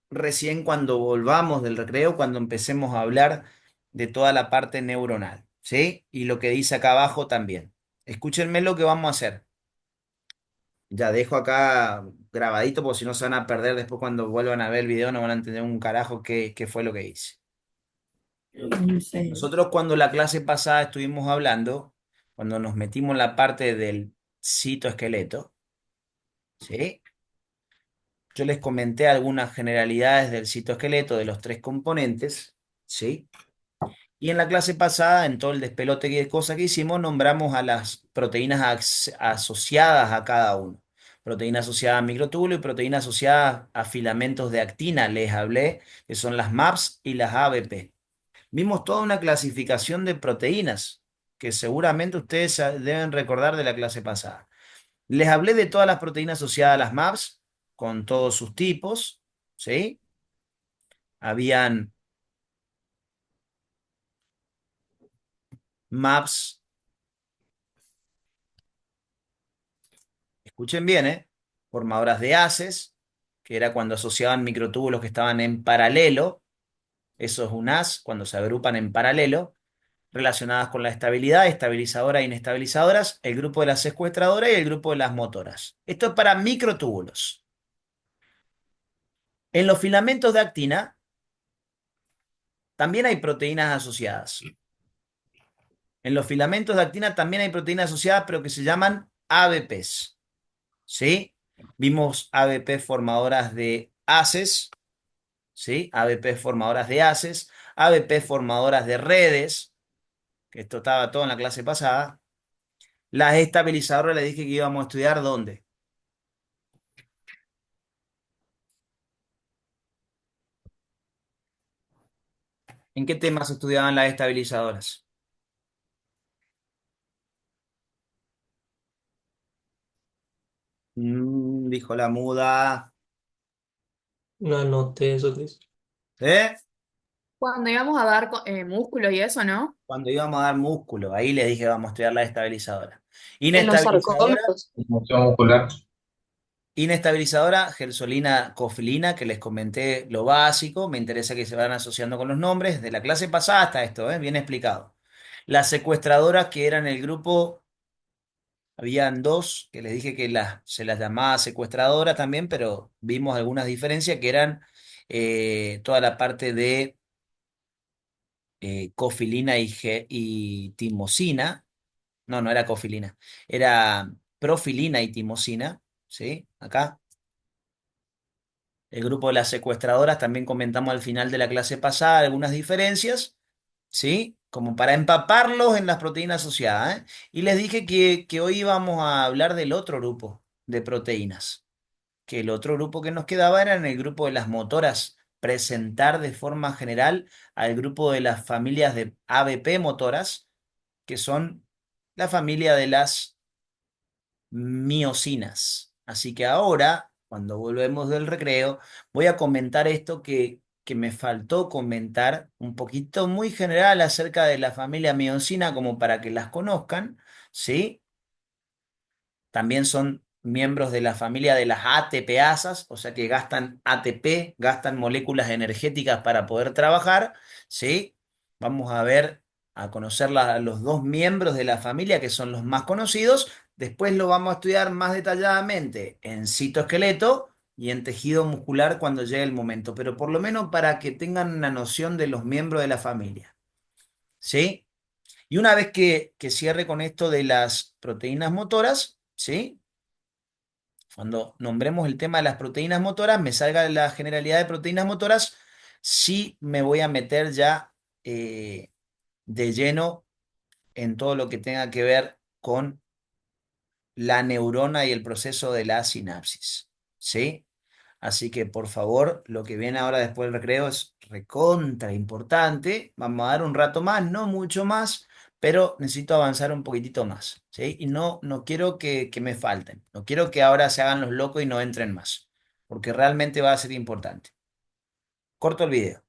recién cuando volvamos del recreo, cuando empecemos a hablar de toda la parte neuronal, ¿sí? Y lo que dice acá abajo también. Escúchenme lo que vamos a hacer. Ya dejo acá grabadito porque si no se van a perder después cuando vuelvan a ver el video, no van a entender un carajo qué fue lo que hice. Nosotros cuando la clase pasada estuvimos hablando, cuando nos metimos en la parte del citoesqueleto, ¿sí? Yo les comenté algunas generalidades del citoesqueleto de los tres componentes, ¿sí? Y en la clase pasada, en todo el despelote de cosas que hicimos, nombramos a las proteínas asociadas a cada uno. Proteína asociada a microtúbulo y proteína asociada a filamentos de actina, les hablé, que son las MAPS y las ABP. Vimos toda una clasificación de proteínas que seguramente ustedes deben recordar de la clase pasada. Les hablé de todas las proteínas asociadas a las MAPS, con todos sus tipos, ¿sí? Habían MAPS, escuchen bien, formadoras de haces, que era cuando asociaban microtúbulos que estaban en paralelo, eso es un as, cuando se agrupan en paralelo, relacionadas con la estabilidad, estabilizadora e inestabilizadoras, el grupo de las secuestradoras y el grupo de las motoras. Esto es para microtúbulos. En los filamentos de actina también hay proteínas asociadas. En los filamentos de actina también hay proteínas asociadas, pero que se llaman ABPs. ¿Sí? Vimos ABP formadoras de haces, ¿sí? ABP formadoras de haces, ABP formadoras de redes, que esto estaba todo en la clase pasada. Las estabilizadoras les dije que íbamos a estudiar ¿dónde? ¿En qué temas estudiaban las estabilizadoras? Dijo la muda. No anoté eso, Cris. ¿Eh? Cuando íbamos a dar músculos y eso, ¿no? Cuando íbamos a dar músculo, ahí les dije vamos a estudiar la estabilizadora. En los Inestabilizadora, sarcómeros. Función muscular. inestabilizadora, gersolina, cofilina, que les comenté lo básico. Me interesa que se vayan asociando con los nombres. De la clase pasada hasta esto, bien explicado. Las secuestradoras, que eran el grupo, habían dos, que les dije que se las llamaba secuestradora también, pero vimos algunas diferencias que eran toda la parte de cofilina y timosina. No, no era cofilina, era profilina y timosina, ¿sí? Acá. El grupo de las secuestradoras también comentamos al final de la clase pasada algunas diferencias, ¿sí? Como para empaparlos en las proteínas asociadas, ¿eh? Y les dije que hoy íbamos a hablar del otro grupo de proteínas, que el otro grupo que nos quedaba era en el grupo de las motoras, presentar de forma general al grupo de las familias de ABP motoras, que son la familia de las miocinas. Así que ahora, cuando volvemos del recreo, voy a comentar esto que me faltó comentar un poquito muy general acerca de la familia miocina como para que las conozcan, ¿sí? También son miembros de la familia de las ATPasas, o sea que gastan ATP, gastan moléculas energéticas para poder trabajar, ¿sí? Vamos a ver, a conocer los dos miembros de la familia que son los más conocidos. Después lo vamos a estudiar más detalladamente en citoesqueleto y en tejido muscular cuando llegue el momento, pero por lo menos para que tengan una noción de los miembros de la familia, ¿sí? Y una vez que cierre con esto de las proteínas motoras, ¿sí? Cuando nombremos el tema de las proteínas motoras, me salga la generalidad de proteínas motoras, sí me voy a meter ya de lleno en todo lo que tenga que ver con la neurona y el proceso de la sinapsis, ¿sí? Así que por favor, lo que viene ahora después del recreo es recontra importante. Vamos a dar un rato más, no mucho más, pero necesito avanzar un poquitito más, ¿sí? Y no quiero que me falten. No quiero que ahora se hagan los locos y no entren más, porque realmente va a ser importante. Corto el video.